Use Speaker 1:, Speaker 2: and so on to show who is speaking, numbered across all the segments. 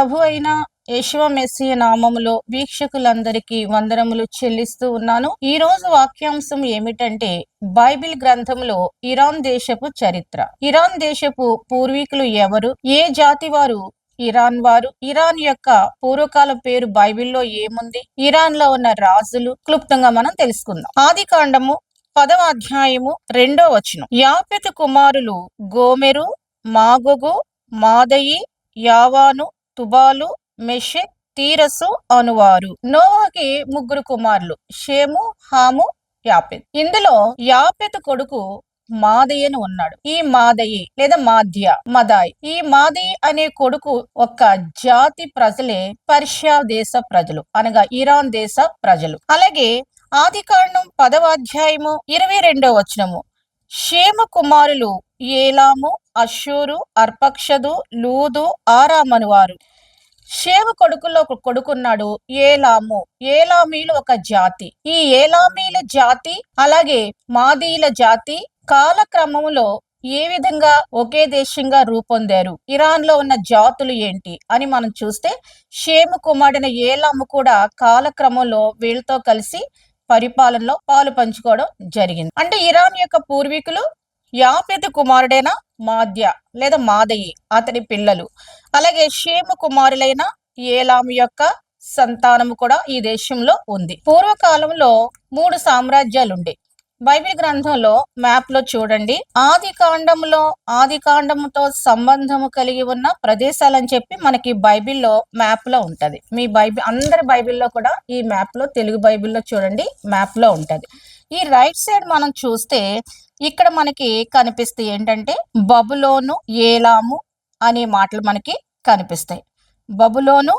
Speaker 1: ప్రభు అయిన యేషువ మెస్సియ నామములో వీక్షకులందరికీ వందనములు చెల్లిస్తూ ఉన్నాను. ఈ రోజు వాక్యాంశం ఏమిటంటే బైబిల్ గ్రంథంలో ఇరాన్ దేశపు చరిత్ర. ఇరాన్ దేశపు పూర్వీకులు ఎవరు? ఏ జాతి వారు ఇరాన్ వారు? ఇరాన్ యొక్క పూర్వకాల పేరు బైబిల్లో ఏముంది? ఇరాన్ లో ఉన్న రాజులు క్లుప్తంగా మనం తెలుసుకుందాం. ఆది కాండము 10వ అధ్యాయము 2వ వచనం. యాపెతు కుమారులు గోమెరు, మాగోగు, మాదయి, యావాను, తుబాలు, మెషెక్, తీరసు అనువారు. నోవహకి ముగ్గురు కుమారులు, షేము, హాము, యాపెత్. ఇందులో యాపెతు కొడుకు మాదయ్యను ఉన్నాడు. ఈ మాదయి లేదా మదాయ్, ఈ మాదయి అనే కొడుకు ఒక జాతి ప్రజలే పర్షియా దేశ ప్రజలు, అనగా ఇరాన్ దేశ ప్రజలు. అలాగే ఆది కాండం 10వ అధ్యాయము 22వ వచనము. షేము కుమారులు ఏలాము, అషూరు, అర్పక్షదు, లూదు, ఆరామను వారు. షేము కొడుకుల్లో ఒక కొడుకున్నాడు ఏలాము. ఏలామీలు ఒక జాతి. ఈ ఏలామీల జాతి అలాగే మాదీల జాతి కాలక్రమంలో ఏ విధంగా ఒకే దేశంగా రూపొందారు, ఇరాన్ లో ఉన్న జాతులు ఏంటి అని మనం చూస్తే షేము కుమారుడైన ఏలాము కూడా కాలక్రమంలో వీళ్ళతో కలిసి పరిపాలనలో పాలు పంచుకోవడం జరిగింది. అంటే ఇరాన్ యొక్క పూర్వీకులు యాపెతు కుమారుడైన మాద్య లేదా మాదయి, అతని పిల్లలు, అలాగే షేము కుమారులైన ఏలాము యొక్క సంతానము కూడా ఈ దేశంలో ఉంది. పూర్వకాలంలో 3 సామ్రాజ్యాలు ఉండే. బైబిల్ గ్రంథంలో మ్యాప్ లో చూడండి, ఆది కాండముతో సంబంధము కలిగి ఉన్న ప్రదేశాలని చెప్పి మనకి బైబిల్లో మ్యాప్ లో ఉంటది. మీ అందరి బైబిల్లో కూడా ఈ మ్యాప్ లో, తెలుగు బైబిల్లో చూడండి మ్యాప్ లో ఉంటది. ఈ రైట్ సైడ్ మనం చూస్తే ఇక్కడ మనకి కనిపిస్తాయి ఏంటంటే బబులోను, ఏలాము అనే మాటలు మనకి కనిపిస్తాయి. బబులోను,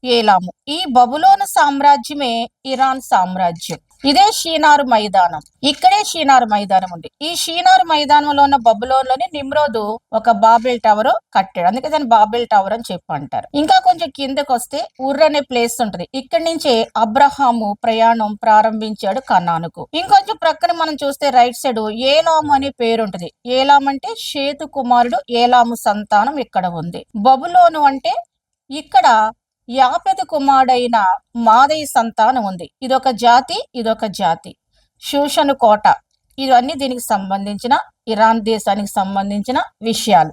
Speaker 1: ఏలాము. ఈ బబులోను సామ్రాజ్యమే ఇరాన్ సామ్రాజ్యం. ఇదే షీనారు మైదానం. ఇక్కడే షీనారు మైదానం ఉంది. ఈ షీనారు మైదానంలో ఉన్న బబులోన్లోని నిమ్రోదు ఒక బాబెల్ టవర్ కట్టాడు. అందుకే దాన్ని బాబెల్ టవర్ అని చెప్పి అంటారు. ఇంకా కొంచెం కిందకు వస్తే ఉర్ అనే ప్లేస్ ఉంటది. ఇక్కడి నుంచే అబ్రహాము ప్రయాణం ప్రారంభించాడు కనానుకు. ఇంకొంచెం ప్రక్కన మనం చూస్తే రైట్ సైడ్ ఏలాము అనే పేరు ఉంటది. ఏలాం అంటే షేతు కుమారుడు ఏలాము సంతానం ఇక్కడ ఉంది. బబులోను అంటే ఇక్కడ యాపెతు కుమారుడైన మాదయి సంతానం ఉంది. ఇదొక జాతి. షూషను కోట. ఇవన్నీ దీనికి సంబంధించిన, ఇరాన్ దేశానికి సంబంధించిన విషయాలు.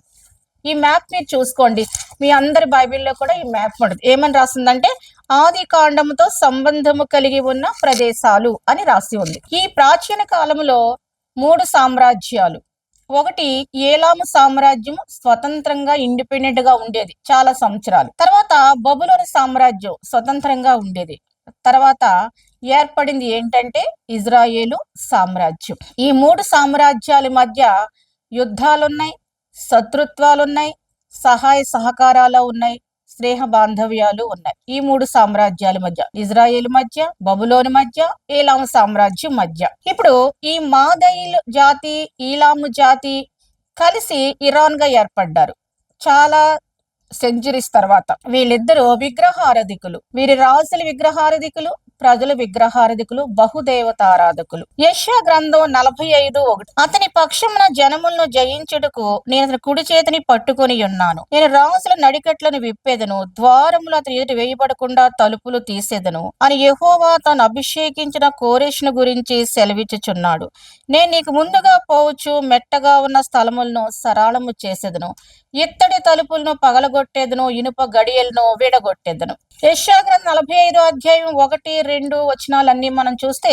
Speaker 1: ఈ మ్యాప్ మీరు చూసుకోండి. మీ అందరి బైబిల్లో కూడా ఈ మ్యాప్ ఉంటుంది. ఏమని రాసిందంటే ఆది కాండముతో సంబంధము కలిగి ఉన్న ప్రదేశాలు అని రాసి ఉంది. ఈ ప్రాచీన కాలంలో 3 సామ్రాజ్యాలు. ఒకటి ఏలాము సామ్రాజ్యం స్వతంత్రంగా ఇండిపెండెంట్ గా ఉండేది చాలా సంవత్సరాలు. తర్వాత బబులోను సామ్రాజ్యం స్వతంత్రంగా ఉండేది. తర్వాత ఏర్పడింది ఏంటంటే ఇజ్రాయేలు సామ్రాజ్యం. ఈ 3 సామ్రాజ్యాల మధ్య యుద్ధాలున్నాయి, శత్రుత్వాలున్నాయి, సహాయ సహకారాలు ఉన్నాయి, స్నేహ బాంధవ్యాలు ఉన్నాయి. ఈ 3 సామ్రాజ్యాల మధ్య, ఇజ్రాయేల్ మధ్య, బబులోను మధ్య, ఏలాము సామ్రాజ్యం మధ్య. ఇప్పుడు ఈ మాదయిల్ జాతి, ఈలాము జాతి కలిసి ఇరాన్ గా ఏర్పడ్డారు చాలా సెంచురీస్ తర్వాత. వీళ్ళిద్దరూ విగ్రహారాధికులు. వీరి రాజుల విగ్రహారాధికులు, ప్రజల విగ్రహారాధికులు, బహుదేవతారాధకులు. యెషయా గ్రంథం 45:1. అతని పక్షమున జనములను జయించుటకు నేను అతని కుడి చేతిని పట్టుకొని ఉన్నాను. నేను రాజుల నడికట్లను విప్పేదను, ద్వారములు అతని ఎదుట వేయబడకుండా తలుపులు తీసేదను అని యెహోవా తాను అభిషేకించిన కోరెషును గురించి సెలవిచ్చుచున్నాడు. నేను నీకు ముందుగా పోవచ్చు, మెట్టగా ఉన్న స్థలములను సరళము చేసేదను, ఇత్తడి తలుపులను పగలగొట్టేదను, ఇనుప గడియలను విడగొట్టేదను. యెషయా గ్రంథం 45వ అధ్యాయం 1, 2 వచనాలన్నీ మనం చూస్తే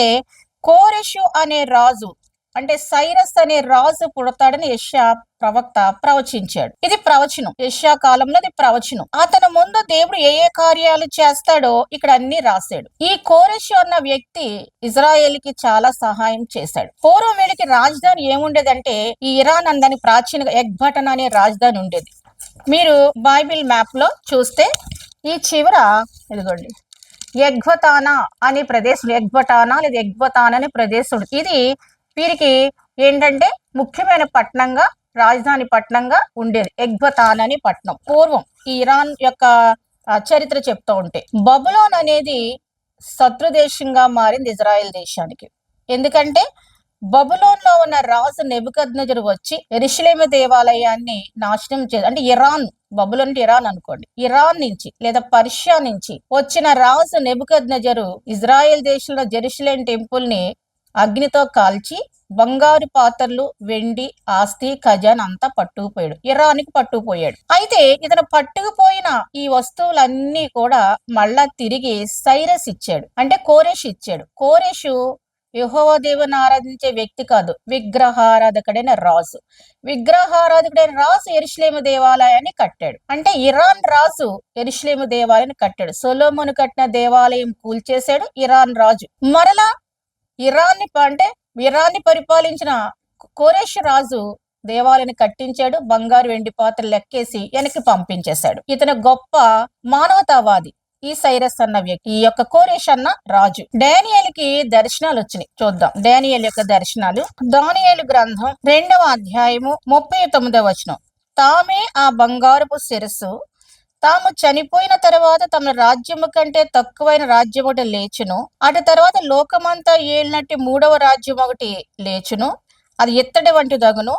Speaker 1: కోరెషు అనే రాజు, అంటే సైరస్ అనే రాజు పుడతాడని యెషయా ప్రవక్త ప్రవచించాడు. ఇది ప్రవచనం. యెషయా కాలంలో ఇది ప్రవచనం. అతను ముందు దేవుడు ఏ ఏ కార్యాలు చేస్తాడో ఇక్కడ అన్ని రాశాడు. ఈ కోరెషు అన్న వ్యక్తి ఇజ్రాయేల్కి చాలా సహాయం చేశాడు. పూర్వం వీళ్ళకి రాజధాని ఏముండేదంటే ఈ ఇరాన్ అందానికి ప్రాచీన ఎగ్బటన్ అనే రాజధాని ఉండేది. మీరు బైబిల్ మ్యాప్ లో చూస్తే ఈ చివర ఇదిగోండి ఎగ్బతానా అనే ప్రదేశం, ఎగ్బటానా లేదా ఎగ్బతానా అనే ప్రదేశం. ఇది వీరికి ఏంటంటే ముఖ్యమైన పట్టణంగా, రాజధాని పట్టణంగా ఉండేది ఎగ్బతానా అనే పట్టణం. పూర్వం ఈ ఇరాన్ యొక్క చరిత్ర చెప్తూ ఉంటే బబులోన్ అనేది శత్రు దేశంగా మారింది ఇజ్రాయెల్ దేశానికి. ఎందుకంటే బబులోన్లో ఉన్న రాజు నెబుకద్నెజరు వచ్చి యెరూషలేము దేవాలయాన్ని నాశనం అంటే ఇరాన్, బబులోన్ అంటే ఇరాన్ అనుకోండి, ఇరాన్ నుంచి లేదా పర్షియా నుంచి వచ్చిన రాజు నెబుకద్నెజరు ఇజ్రాయెల్ దేశంలో జెరూషలేం టెంపుల్ ని అగ్నితో కాల్చి బంగారు పాత్రలు, వెండి, ఆస్తి, ఖజానా అంతా పట్టుకుపోయాడు, ఇరానికి పట్టుకుపోయాడు. అయితే ఇతను పట్టుకుపోయిన ఈ వస్తువులన్నీ కూడా మళ్ళా తిరిగి సైరస్ ఇచ్చాడు, అంటే కోరేష్ ఇచ్చాడు. కోరేషు యెహోవా దేవుని ఆరాధించే వ్యక్తి కాదు, విగ్రహారాధకుడైన రాజు. విగ్రహారాధకుడైన రాజు యెరూషలేము దేవాలయాన్ని కట్టాడు. అంటే ఇరాన్ రాజు యెరూషలేము దేవాలయాన్ని కట్టాడు. సొలొమోను కట్టిన దేవాలయం కూల్చేశాడు ఇరాన్ రాజు. మరలా ఇరాన్ని పరిపాలించిన కోరేష్ రాజు దేవాలయాన్ని కట్టించాడు, బంగారు వెండి పాత్రలు లెక్కేసి వెనక్కి పంపించేశాడు. ఇతను గొప్ప మానవతావాది ఈ సైరస్ అన్న వ్యక్తి, ఈ యొక్క కోరేష్ అన్న రాజు. డానియేలుకి దర్శనాలు వచ్చినాయి. చూద్దాం డానియేలు యొక్క దర్శనాలు. దానియేలు గ్రంథం 2వ అధ్యాయము 39వ వచనం. తామే ఆ బంగారపు శిరస్సు, తాము చనిపోయిన తర్వాత తమ రాజ్యము కంటే తక్కువైన రాజ్యం ఒకటి లేచును, అటు తర్వాత లోకమంతా ఏలినట్టు 3వ రాజ్యం ఒకటి లేచును, అది ఇత్తడి వంటి దగును.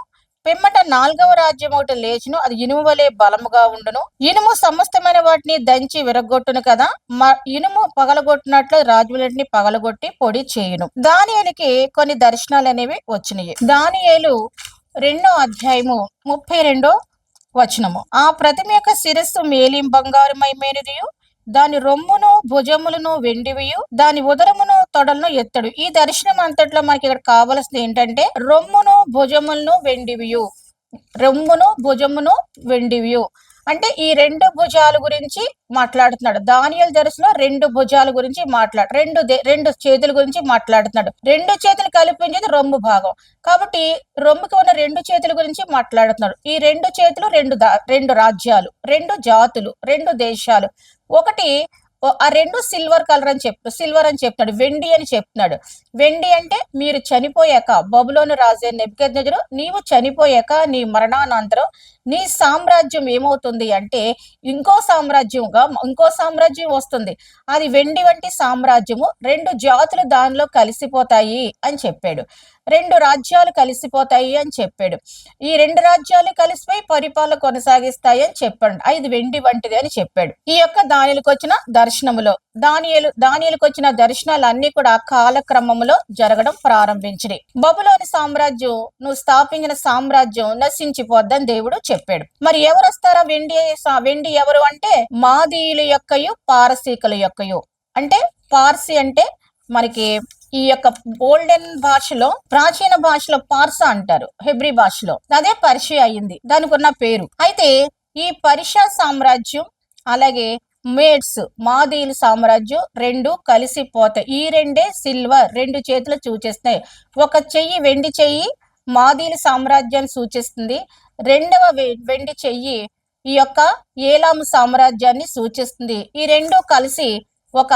Speaker 1: పిమ్మట 4వ రాజ్యం ఒకటి లేచును, అది ఇనుము వలె బలముగా ఉండును. ఇనుము సమస్తమైన వాటిని దంచి విరగొట్టును కదా, ఇనుము పగలగొట్టినట్లు రాజ్యాలన్నింటినీ పగలగొట్టి పొడి చేయును. దానియేలుకి కొన్ని దర్శనాలు అనేవి వచ్చినాయి. దానియేలు 2వ అధ్యాయము 32వ వచనము. ఆ ప్రతిమ యొక్క శిరస్సు మేలిం బంగారుమయమైనదియు, దాని రొమ్మును భుజములను వెండివియు, దాని ఉదరమును తొడలను ఎత్తడు. ఈ దర్శనం అంతట్లో మనకి ఇక్కడ కావలసింది ఏంటంటే రొమ్మును భుజములను వెండివియు, రొమ్మును భుజమును వెండివియు అంటే ఈ 2 భుజాల గురించి మాట్లాడుతున్నాడు. దానియేలు దర్శనంలో 2 భుజాల గురించి రెండు చేతుల గురించి మాట్లాడుతున్నాడు. 2 చేతులు కల్పించేది రొమ్ము భాగం కాబట్టి రొమ్ముకి ఉన్న 2 చేతుల గురించి మాట్లాడుతున్నాడు. ఈ 2 చేతులు 2 రాజ్యాలు, 2 జాతులు, 2 దేశాలు. ఒకటి ఆ 2 సిల్వర్ అని చెప్తున్నాడు, వెండి అని చెప్తున్నాడు. వెండి అంటే మీరు చనిపోయాక, బబులోను రాజు నెబుకద్నెజరు నీవు చనిపోయాక నీ మరణానంతరం నీ సామ్రాజ్యం ఏమవుతుంది అంటే ఇంకో సామ్రాజ్యం వస్తుంది. అది వెండి వంటి సామ్రాజ్యము, 2 జాతులు దానిలో కలిసిపోతాయి అని చెప్పాడు. 2 రాజ్యాలు కలిసిపోతాయి అని చెప్పాడు. ఈ 2 రాజ్యాలు కలిసిపోయి పరిపాలన కొనసాగిస్తాయి అని చెప్పాడు. ఇది వెండి వంటిది అని చెప్పాడు. ఈ యొక్క దానియేలుకు వచ్చిన దర్శనములో దానియేలుకు వచ్చిన దర్శనాలు అన్ని కూడా కాలక్రమంలో జరగడం ప్రారంభించినాయి. బబులోని సామ్రాజ్యం, నువ్వు స్థాపించిన సామ్రాజ్యం నశించిపోద్దని దేవుడు చెప్పాడు. మరి ఎవరు వస్తారా? వెండి ఎవరు అంటే మాదీయుల యొక్కయు పారసీకుల యొక్కయు. అంటే పార్సీ అంటే మనకి ఈ యొక్క ఓల్డెన్ భాషలో, ప్రాచీన భాషలో పార్సా అంటారు, హెబ్రీ భాషలో అదే పర్షియా అయింది దానికి ఉన్న పేరు. అయితే ఈ పర్షియా సామ్రాజ్యం అలాగే మేడ్స్ మాదీయుల సామ్రాజ్యం 2 కలిసిపోతాయి. ఈ 2 సిల్వర్, 2 చేతులు సూచిస్తాయి. ఒక చెయ్యి వెండి చెయ్యి మాదీయుల సామ్రాజ్యాన్ని సూచిస్తుంది, 2వ వెండి చెయ్యి ఈ యొక్క ఏలాము సామ్రాజ్యాన్ని సూచిస్తుంది. ఈ 2 కలిసి ఒక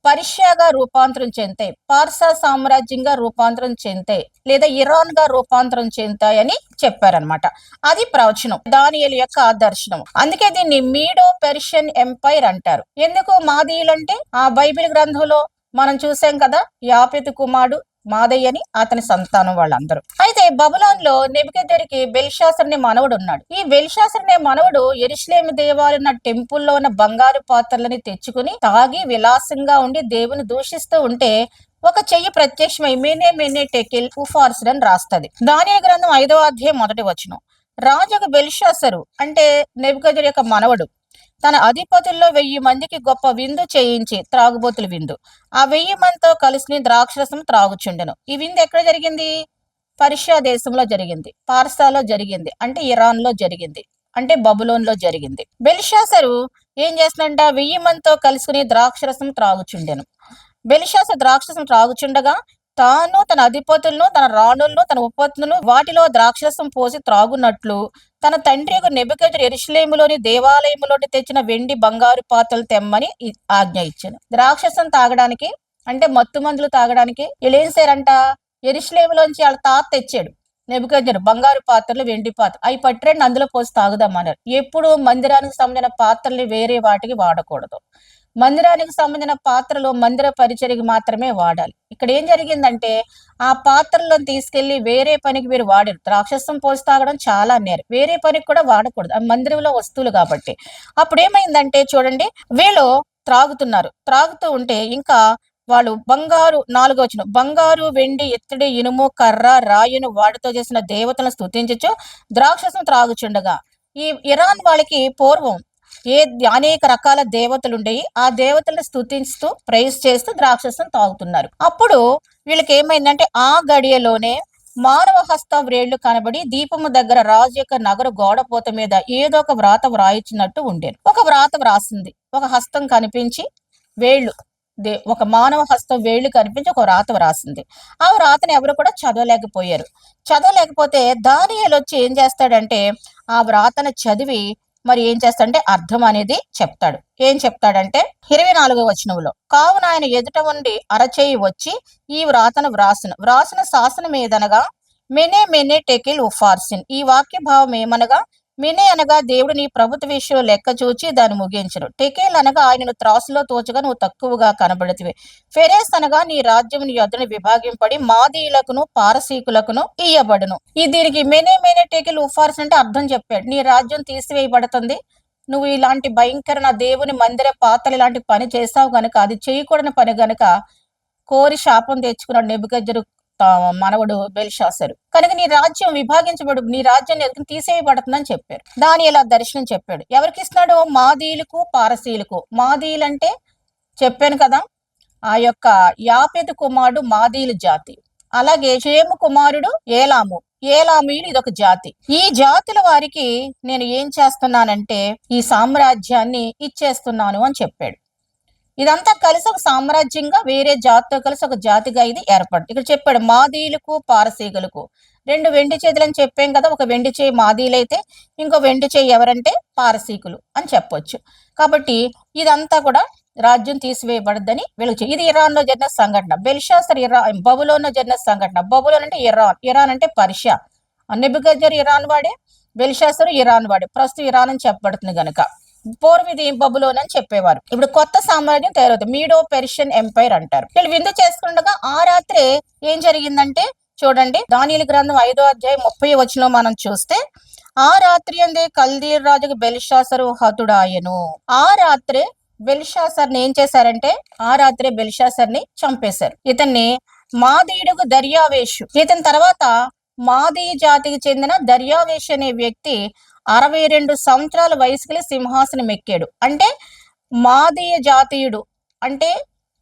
Speaker 1: పర్షియాగా రూపాంతరం చెందుతాయి, పార్సా సామ్రాజ్యంగా రూపాంతరం చెందుతాయి, లేదా ఇరాన్ గా రూపాంతరం చెందుతాయని చెప్పారనమాట. అది ప్రవచనం, దానియేలు యొక్క దర్శనం. అందుకే దీన్ని మీడో పెర్షియన్ ఎంపైర్ అంటారు. ఎందుకు మాదీయులు అంటే ఆ బైబిల్ గ్రంథంలో మనం చూసాం కదా, యాపెతు కుమారుడు మాదయ్య అని, అతని సంతానం వాళ్ళందరూ. అయితే బబులోన్ లో నెబుకద్నెజరుకి బెల్షాసర్ అనే మనవడు ఉన్నాడు. ఈ బెల్షాసర్ అనే మనవడు యెరూషలేము దేవాలయ టెంపుల్లో ఉన్న బంగారు పాత్రలని తెచ్చుకుని తాగి విలాసంగా ఉండి దేవుని దూషిస్తూ ఉంటే ఒక చెయ్యి ప్రత్యక్షమై మెనే టెకెల్ ఉఫార్సుడ్ అని రాస్తుంది. దానియేలు గ్రంథం 5వ అధ్యాయం 1వ వచనం. రాజుకు బెల్షాసరు అంటే నెబుకద్నెజరు యొక్క మనవడు తన అధిపతుల్లో 1000 మందికి గొప్ప విందు చేయించి, త్రాగుబోతుల విందు, ఆ 1000 మందితో కలిసి ద్రాక్షరసం త్రాగుచుండెను. ఈ విందు ఎక్కడ జరిగింది? పర్షియా దేశంలో జరిగింది, పార్సాలో జరిగింది, అంటే ఇరాన్ లో జరిగింది, అంటే బబులోన్ లో జరిగింది. బెల్షాసరు ఏం చేస్తుందంట? 1000 మందితో కలుసుకుని ద్రాక్షరసం త్రాగుచుండెను. బెల్షాసరు ద్రాక్షరసం త్రాగుచుండగా తాను తన అధిపతులను, తన రాణులను, తన ఉపపత్నులను వాటిలో ద్రాక్షరసం పోసి త్రాగునట్లు తన తండ్రి నెబుకద్నెజరు యెరూషలేములోని దేవాలయములోని తెచ్చిన వెండి బంగారు పాత్రలు తెమ్మని ఆజ్ఞ ఇచ్చాను. ద్రాక్షరసం తాగడానికి అంటే మత్తు మందులు తాగడానికి వీళ్ళు ఏం చేశారంట? యెరూషలేములోంచి వాళ్ళ తాత తెచ్చాడు నెబుకద్నెజరు బంగారు పాత్రలు, వెండి పాత్ర, అవి పట్టిరండి అందులో పోసి తాగుదామన్నారు. ఎప్పుడు మందిరానికి సంబంధించిన పాత్రల్ని వేరే వాటికి వాడకూడదు. మందిరానికి సంబంధించిన పాత్రలు మందిర పరిచర్యకి మాత్రమే వాడాలి. ఇక్కడ ఏం జరిగిందంటే ఆ పాత్రలను తీసుకెళ్లి వేరే పనికి వీరు వాడారు. ద్రాక్షరసం పోసి తాగడం చాలా నేరం. వేరే పనికి కూడా వాడకూడదు. ఆ మందిరంలో వస్తువులు కాబట్టి. అప్పుడేమైందంటే చూడండి, వీళ్ళు త్రాగుతున్నారు. త్రాగుతూ ఉంటే ఇంకా వాళ్ళు బంగారు, 4వ వచనం, బంగారు, వెండి, ఇత్తడి, ఇనుము, కర్ర, రాయును వాటితో చేసిన దేవతలను స్తుతించుచు ద్రాక్షరసం త్రాగుచుండగా, ఈ ఇరాన్ వాళ్ళకి పూర్వం అనేక రకాల దేవతలుండేవి. ఆ దేవతలను స్తుతిస్తూ ప్రైజ్ చేస్తూ ద్రాక్షరసం తాగుతున్నారు. అప్పుడు వీళ్ళకి ఏమైందంటే ఆ గడియలోనే మానవ హస్త వ్రేళ్లు కనబడి దీపము దగ్గర రాజు యొక్క నగర గోడపోత మీద ఏదో ఒక వ్రాత వ్రాయించినట్టు ఉండేది. ఒక వ్రాత వ్రాసింది. ఒక హస్తం కనిపించి వేళ్లు, ఒక మానవ హస్తం వేళ్లు కనిపించి ఒక వ్రాత వ్రాసింది. ఆ వ్రాతను ఎవరు కూడా చదవలేకపోయారు. చదవలేకపోతే దానియేలు వచ్చి ఏం చేస్తాడంటే ఆ వ్రాతను చదివి మరి ఏం చేస్తాడంటే అర్థం అనేది చెప్తాడు. ఏం చెప్తాడంటే 24వ వచనంలో, కావున ఆయన ఎదుట ఉండి అరచేయి వచ్చి ఈ వ్రాతను వ్రాసిన శాసనం ఏదనగా మెనే మెనే టెకిల్ ఉఫార్సిన్. ఈ వాక్య భావం ఏమనగా, మినే అనగా దేవుడు నీ ప్రభుత్వ విషయంలో లెక్క చూచి దాన్ని ముగించును. టెకేల్ అనగా ఆయనను త్రాసులో తోచగా నువ్వు తక్కువగా కనబడుతువి. ఫెరేస్ అనగా నీ రాజ్యం నీ యొద్దను విభాగింపడి మాదీయులకును పారసీకులకును ఇయ్యబడును. ఈ దీనికి మెనే మెనే టెకిల్ ఉఫార్స్ అంటే అర్థం చెప్పాడు. నీ రాజ్యం తీసివేయబడుతుంది. నువ్వు ఇలాంటి భయంకర నా దేవుని మందిర పాత్రలు ఇలాంటి పని చేసావు గనుక, అది చేయకూడని పని గనుక కోరి శాపం తెచ్చుకున్నాడు నెబుకద్నెజరు మనవడు బెల్షాసరు. కనుక నీ రాజ్యం విభాగించబడు, నీ రాజ్యాన్ని ఎదుగు తీసేయబడుతుందని చెప్పారు. దానియేలు దర్శనం చెప్పాడు. ఎవరికి ఇస్తున్నాడు? మాదీయులకు, పారసీయులకు. మాదీయులంటే చెప్పాను కదా, ఆ యొక్క యాపెతు కుమారుడు మాదీయుల జాతి. అలాగే షేము కుమారుడు ఏలాము. ఏలామీయులు ఇదొక జాతి. ఈ జాతుల వారికి నేను ఏం చేస్తున్నానంటే ఈ సామ్రాజ్యాన్ని ఇచ్చేస్తున్నాను అని చెప్పాడు. ఇదంతా కలిసి ఒక సామ్రాజ్యంగా వేరే జాతితో కలిసి ఒక జాతిగా ఇది ఏర్పడింది. ఇక్కడ చెప్పాడు మాదీయులకు, పారసీకులకు. 2 వెండి చేతులని చెప్పాం కదా, ఒక వెండి చేయి మాదీయులైతే ఇంకో వెండి చేయి ఎవరంటే పారసీకులు అని చెప్పొచ్చు. కాబట్టి ఇదంతా కూడా రాజ్యం తీసివేయబడద్దని వీళ్ళకి. ఇది ఇరాన్ లో జరిగిన సంఘటన. బెల్షాసర్ బబులోన్ లో జరిగిన సంఘటన. బబులోన్ అంటే ఇరాన్, ఇరాన్ అంటే పర్షియా. నెబుకద్నెజరు ఇరాన్ వాడే, బెల్షాసరు ఇరాన్ వాడే. ప్రస్తుతం ఇరాన్ అని చెప్పబడుతుంది గనక. పూర్వం ఇది బబులోన్ అని చెప్పేవారు. ఇప్పుడు కొత్త సామ్రాజ్యం తయారవుతుంది, మీడో పెర్షియన్ ఎంపైర్ అంటారు. వీళ్ళు విందు చేసుకుండగా ఆ రాత్రే ఏం జరిగిందంటే చూడండి, దానియేలు గ్రంథం 5వ అధ్యాయం 30వ వచనంలో మనం చూస్తే, ఆ రాత్రి అందే కల్దీర్ రాజుకు బెల్షాసరు హతుడాయను. ఆ రాత్రే బెల్షాసర్ని ఏం చేశారంటే ఆ రాత్రే బెల్షాసర్ని చంపేశారు. ఇతన్ని మాదీయుడుకు దర్యావేషు. ఇతని తర్వాత మాదీయ జాతికి చెందిన దర్యావేషు అనే వ్యక్తి 62 సంవత్సరాల వయసుకి సింహాసనం ఎక్కాడు. అంటే మాదీయ జాతీయుడు అంటే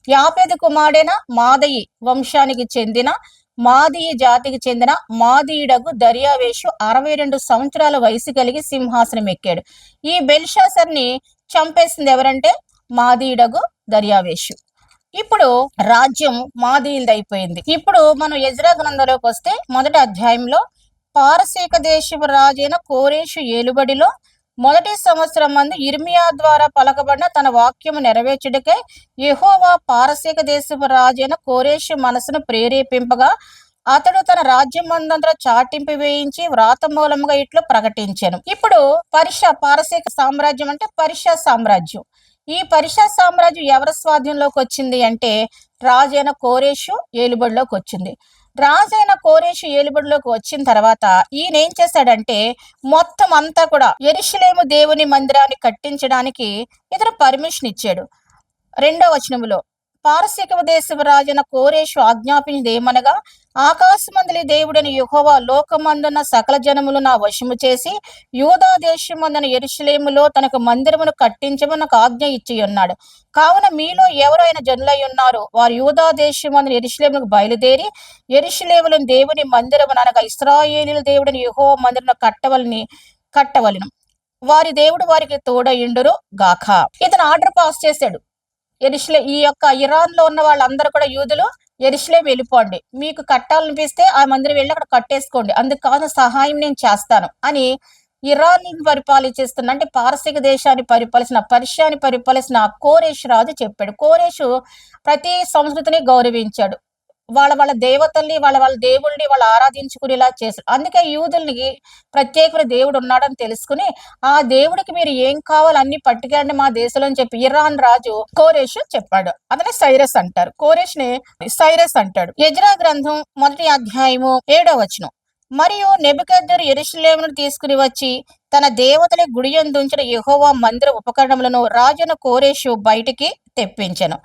Speaker 1: యాపెతు కుమారుడైన మాదయి వంశానికి చెందిన మాదీయ జాతికి చెందిన మాదీయుడకు దర్యావేషు 62 సంవత్సరాల వయసు కలిగి సింహాసనం ఎక్కాడు. ఈ బెల్షాసర్ని చంపేసింది ఎవరంటే మాదీయుడకు దర్యావేషు. ఇప్పుడు రాజ్యం మాదీయులది అయిపోయింది. ఇప్పుడు మనం ఎజ్రా గ్రంథంలోకి వస్తే మొదటి అధ్యాయంలో పారసీక దేశపు రాజైన కోరేషు ఏలుబడిలో మొదటి సంవత్సరం మంది ఇర్మియా ద్వారా పలకబడిన తన వాక్యము నెరవేర్చుటకై యెహోవా పారసీక దేశపు రాజైన కోరేషు మనసును ప్రేరేపింపగా అతడు తన రాజ్యం మందంతా చాటింపు వేయించి వ్రాత మూలముగా ఇట్లు ప్రకటించాను. ఇప్పుడు పారసీక సామ్రాజ్యం అంటే పర్షియా సామ్రాజ్యం. ఈ పర్షియా సామ్రాజ్యం ఎవరి స్వాధీనంలోకి వచ్చింది అంటే రాజైన కోరేషు ఏలుబడిలోకి వచ్చింది. రాజైన కోరేషు ఏలుబడిలోకి వచ్చిన తర్వాత ఈయన ఏం చేశాడంటే మొత్తం అంతా కూడా యెరూషలేము దేవుని మందిరాన్ని కట్టించడానికి ఇతను పర్మిషన్ ఇచ్చాడు. 2వ వచనములో పారసీక దేశపు రాజైన కోరేషు ఆజ్ఞాపించింది ఏమనగా, ఆకాశమందలి దేవుడని యెహోవా లోకమందున్న సకల జనములు నా వశము చేసి యూదా దేశమందున యెరూషలేములో తనకు మందిరమును కట్టించమని నాకు ఆజ్ఞ ఇచ్చి ఉన్నాడు. కావున మీలో ఎవరైనా జనులై ఉన్నారు, వారు యూదా దేశమందున యెరూషలేముకు బయలుదేరి యెరూషలేములోని దేవుని మందిరమును అనగా ఇశ్రాయేలీయుల దేవుడని యెహోవా మందిరమును కట్టవలెను. వారి దేవుడు వారికి తోడయుండురు గాక. ఇతను ఆర్డర్ పాస్ చేశాడు. ఈ యొక్క ఇరాన్ లో ఉన్న వాళ్ళందరూ కూడా యూదులు యెరూషలేం వెళ్ళిపోండి, మీకు కట్టాలనిపిస్తే ఆ మందిరం వెళ్ళి అక్కడ కట్టేసుకోండి, అందుకు కావాల్సిన సహాయం నేను చేస్తాను అని ఇరాన్ పరిపాలిస్తున్న అంటే పారసీక దేశాన్ని పర్షియాని పరిపాలిస్తున్న కోరేషు రాజు చెప్పాడు. కోరేషు ప్రతి సంస్కృతిని గౌరవించాడు. వాళ్ళ వాళ్ళ దేవతల్ని, వాళ్ళ వాళ్ళ దేవుళ్ళని వాళ్ళు ఆరాధించుకునేలా చేశారు. అందుకే యూదులకి ప్రత్యేకమైన దేవుడు ఉన్నాడని తెలుసుకుని, ఆ దేవుడికి మీరు ఏం కావాలో అన్ని పట్టుకెళ్ళండి మా దేశంలో అని చెప్పి ఇరాన్ రాజు కోరెషు చెప్పాడు. అతనే సైరస్ అంటారు. కోరెష్‌ని సైరస్ అంటాడు. ఎజ్రా గ్రంథం మొదటి అధ్యాయము 7వ వచనం. మరియు నెబుకద్నెజరు యెరూషలేమును తీసుకుని వచ్చి తన దేవతల గుడి యందుంచిన యెహోవా మందిర ఉపకరణములను రాజైన కోరెషు బయటికి తెప్పించెను.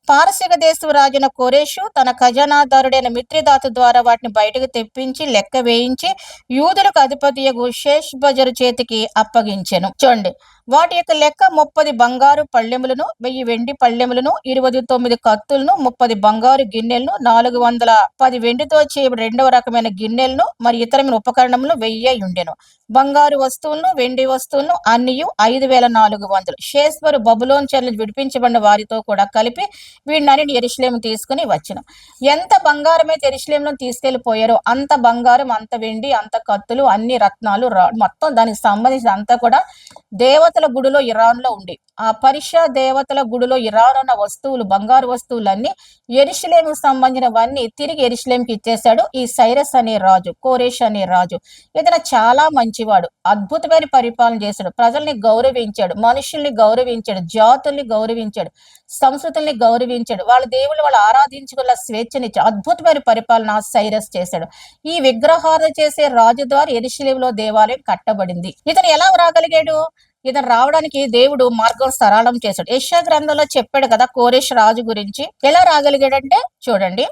Speaker 1: పారసీక దేశపు రాజైన కోరెషు తన ఖజానాదారుడైన మిత్రిదాతు ద్వారా వాటిని బయటకు తెప్పించి లెక్క వేయించి యూదులకు అధిపతియగు షేష్బజరు చేతికి అప్పగించెను. చూడండి, వాటి యొక్క లెక్క 30 బంగారు పళ్ళెములను, 1000 వెండి పళ్ళెములను, 29 కత్తులను, 30 బంగారు గిన్నెలను, 410 వెండితో చేయబడిన రెండవ రకమైన గిన్నెలను, మరి ఇతరమైన ఉపకరణములు 1000 ఉండెను. బంగారు వస్తువులను, వెండి వస్తువులను అన్నియు 5400. షేష్బరు బబులోను చెరల విడిపించబడిన వారితో కూడా కలిపి వీడినన్నిటిని యెరూషలేము తీసుకుని వచ్చెను. ఎంత బంగారమైతే యెరూషలేములో తీసుకెళ్లిపోయారో అంత బంగారం, అంత వెండి, అంత కత్తులు, అన్ని రత్నాలు, మొత్తం దానికి సంబంధించిన అంతా కూడా దేవతల గుడిలో ఇరాన్లో ఉంది. ఆ పరిషా దేవతల గుడిలో ఇరాన్ ఉన్న వస్తువులు, బంగారు వస్తువులన్నీ యెరూషలేముకు సంబంధించినవన్నీ తిరిగి యెరూషలేముకి ఇచ్చేశాడు ఈ సైరస్ అనే రాజు, కోరెష్ అనే రాజు. ఇతను చాలా మంచివాడు, అద్భుతమైన పరిపాలన చేశాడు, ప్రజల్ని గౌరవించాడు, మనుషుల్ని గౌరవించాడు, జాతుల్ని గౌరవించాడు, సంస్కృతుల్ని గౌరవించాడు, వాళ్ళ దేవుళ్ళు వాళ్ళు ఆరాధించుకున్న స్వేచ్ఛనిచ్చి అద్భుతమైన పరిపాలన సైరస్ చేశాడు. ఈ విగ్రహాలు చేసే రాజు ద్వారా యెరూషలేములో దేవాలయం కట్టబడింది. ఇతను ఎలా రాగలిగాడు? ఇతను రావడానికి దేవుడు మార్గం సరళం చేశాడు. యెషయా గ్రంథంలో చెప్పాడు కదా కోరెష్ రాజు గురించి. ఎలా రాగలిగాడంటే చూడండి,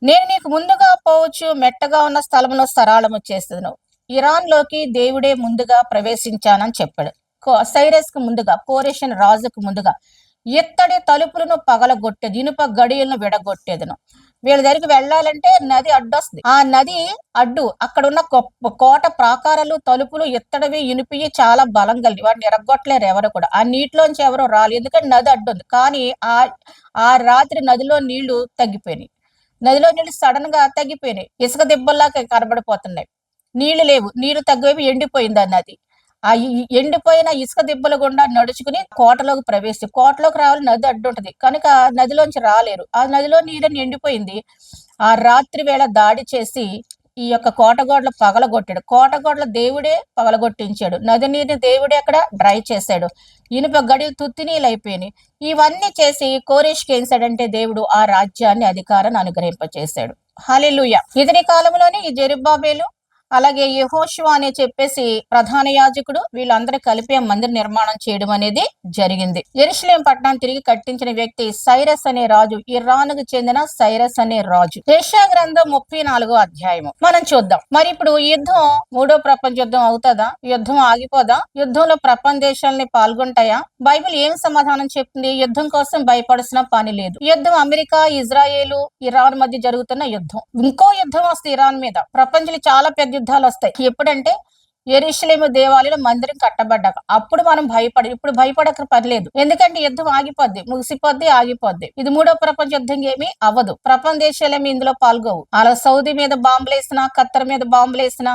Speaker 1: నేను నీకు ముందుగా పోవచ్చు మెట్టగా ఉన్న స్థలంలో సరళము చేస్తాను. ఇరాన్ లోకి దేవుడే ముందుగా ప్రవేశించానని చెప్పాడు. సైరస్ కు ముందుగా, కోరెష్ రాజుకు ముందుగా ఇత్తడి తలుపులను పగలగొట్టేది, ఇనుప గడియలను విడగొట్టేదను. వీళ్ళ దగ్గరికి వెళ్ళాలంటే నది అడ్డొస్తుంది. ఆ నది అడ్డు అక్కడ ఉన్న కోట ప్రాకారాలు, తలుపులు ఇత్తడివి, ఇనుపివి చాలా బలం కలిగి వాటిని ఎరగొట్టలేరు ఎవరు కూడా. ఆ నీటిలోంచి ఎవరు రాలి, ఎందుకంటే నది అడ్డు ఉంది. కానీ ఆ ఆ రాత్రి నదిలో నీళ్లు తగ్గిపోయినాయి. నదిలో నీళ్లు సడన్ గా తగ్గిపోయినాయి, ఇసుక దిబ్బల్లా కనబడిపోతున్నాయి. నీళ్లు లేవు, నీళ్లు తగ్గిపోయి ఎండిపోయింది ఆ నది. ఆ ఎండిపోయిన ఇసుక దిబ్బలు గుండా నడుచుకుని కోటలోకి రావాలి, నది అడ్డు ఉంటది కనుక నదిలోంచి రాలేరు. ఆ నదిలో నీళ్ళని ఎండిపోయింది. ఆ రాత్రి వేళ దాడి చేసి ఈ యొక్క కోటగోడలు పగలగొట్టాడు. కోటగోడలు దేవుడే పగలగొట్టించాడు. నది నీరుని దేవుడే అక్కడ డ్రై చేశాడు. ఇనుప గడిలు తుత్తినీళ్ళు అయిపోయినాయి. ఇవన్నీ చేసి కోరెష్కి ఏం చేశాడంటే దేవుడు ఆ రాజ్యాన్ని, అధికారాన్ని అనుగ్రహింపచేశాడు. హల్లెలూయా. ఇతని కాలంలోనే ఈ జెరుబ్బాబెలు అలాగే యెహోషువ అని చెప్పేసి ప్రధాన యాజకుడు వీళ్ళందరూ కలిపి ఆ మందిర నిర్మాణం చేయడం అనేది జరిగింది. యెరూషలేం పట్టణాన్ని తిరిగి కట్టించిన వ్యక్తి సైరస్ అనే రాజు, ఇరాన్ కు చెందిన సైరస్ అనే రాజు. యెషయా గ్రంథం 34వ అధ్యాయము మనం చూద్దాం. మరి ఇప్పుడు యుద్ధం, మూడో ప్రపంచ యుద్ధం అవుతుందా? యుద్ధం ఆగిపోదా? యుద్ధంలో ప్రపంచ దేశాలని పాల్గొంటాయా? బైబిల్ ఏం సమాధానం చెప్తుంది? యుద్ధం కోసం భయపడాల్సిన పని లేదు. యుద్ధం అమెరికా, ఇజ్రాయేలు, ఇరాన్ మధ్య జరుగుతున్న యుద్ధం. ఇంకో యుద్ధం వస్తుంది ఇరాన్ మీద. ప్రపంచంలో చాలా పెద్ద యుద్ధాలు వస్తాయి. ఎప్పుడంటే యెరూషలేము దేవాలయం మందిరం కట్టబడ్డాక. అప్పుడు మనం ఇప్పుడు భయపడక పర్లేదు. ఎందుకంటే యుద్ధం ఆగిపోద్ది, ముగిసిపోద్ది, ఆగిపోద్ది. ఇది మూడో ప్రపంచ యుద్ధం ఏమీ అవ్వదు. ప్రపంచ దేశాలేమి ఇందులో పాల్గొవు. అలా సౌదీ మీద బాంబులేసినా, ఖత్తర్ మీద బాంబులేసినా,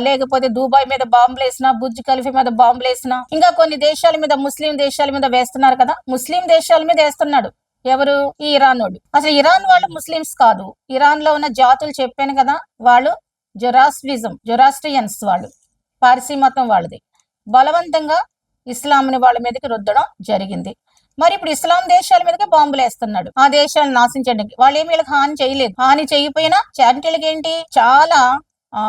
Speaker 1: లేకపోతే దుబాయ్ మీద బాంబులేసినా, బుర్జ్ ఖలీఫా మీద బాంబులేసినా, ఇంకా కొన్ని దేశాల మీద, ముస్లిం దేశాల మీద వేస్తున్నారు కదా. ముస్లిం దేశాల మీద వేస్తున్నాడు ఎవరు? ఈ ఇరానోడు. అసలు ఇరాన్ వాళ్ళు ముస్లిమ్స్ కాదు. ఇరాన్ లో ఉన్న జాతులు చెప్పాను కదా, వాళ్ళు జొరాస్ట్రియన్స్, వాళ్ళు పార్సీ మతం వాళ్ళది. బలవంతంగా ఇస్లాంని వాళ్ళ మీదకి రుద్దడం జరిగింది. మరి ఇప్పుడు ఇస్లాం దేశాల మీదకి బాంబులు వేస్తున్నాడు ఆ దేశాలను నాశించడానికి. వాళ్ళు ఏమి వీళ్ళకి హాని చేయలేదు. హాని చేయకపోయినా చారిటీలకు ఏంటి, చాలా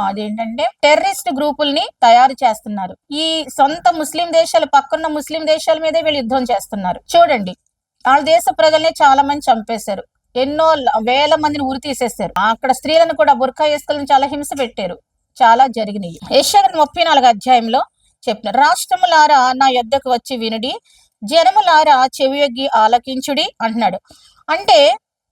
Speaker 1: అదేంటంటే టెర్రరిస్ట్ గ్రూపుల్ని తయారు చేస్తున్నారు. ఈ సొంత ముస్లిం దేశాలు, పక్కన్న ముస్లిం దేశాల మీదే వీళ్ళు యుద్ధం చేస్తున్నారు. చూడండి, వాళ్ళ దేశ ప్రజల్ని చాలా మంది చంపేశారు. ఎన్నో వేల మందిని ఉరి తీసేశారు. అక్కడ స్త్రీలను కూడా బుర్కా వేసుకొని చాలా హింస పెట్టారు. చాలా జరిగినాయి. యెషయా 34వ అధ్యాయంలో చెప్పిన రాష్ట్రములారా నా యొద్దకు వచ్చి వినుడి, జనములారా చెవియొగ్గి ఆలకించుడి అంటున్నాడు. అంటే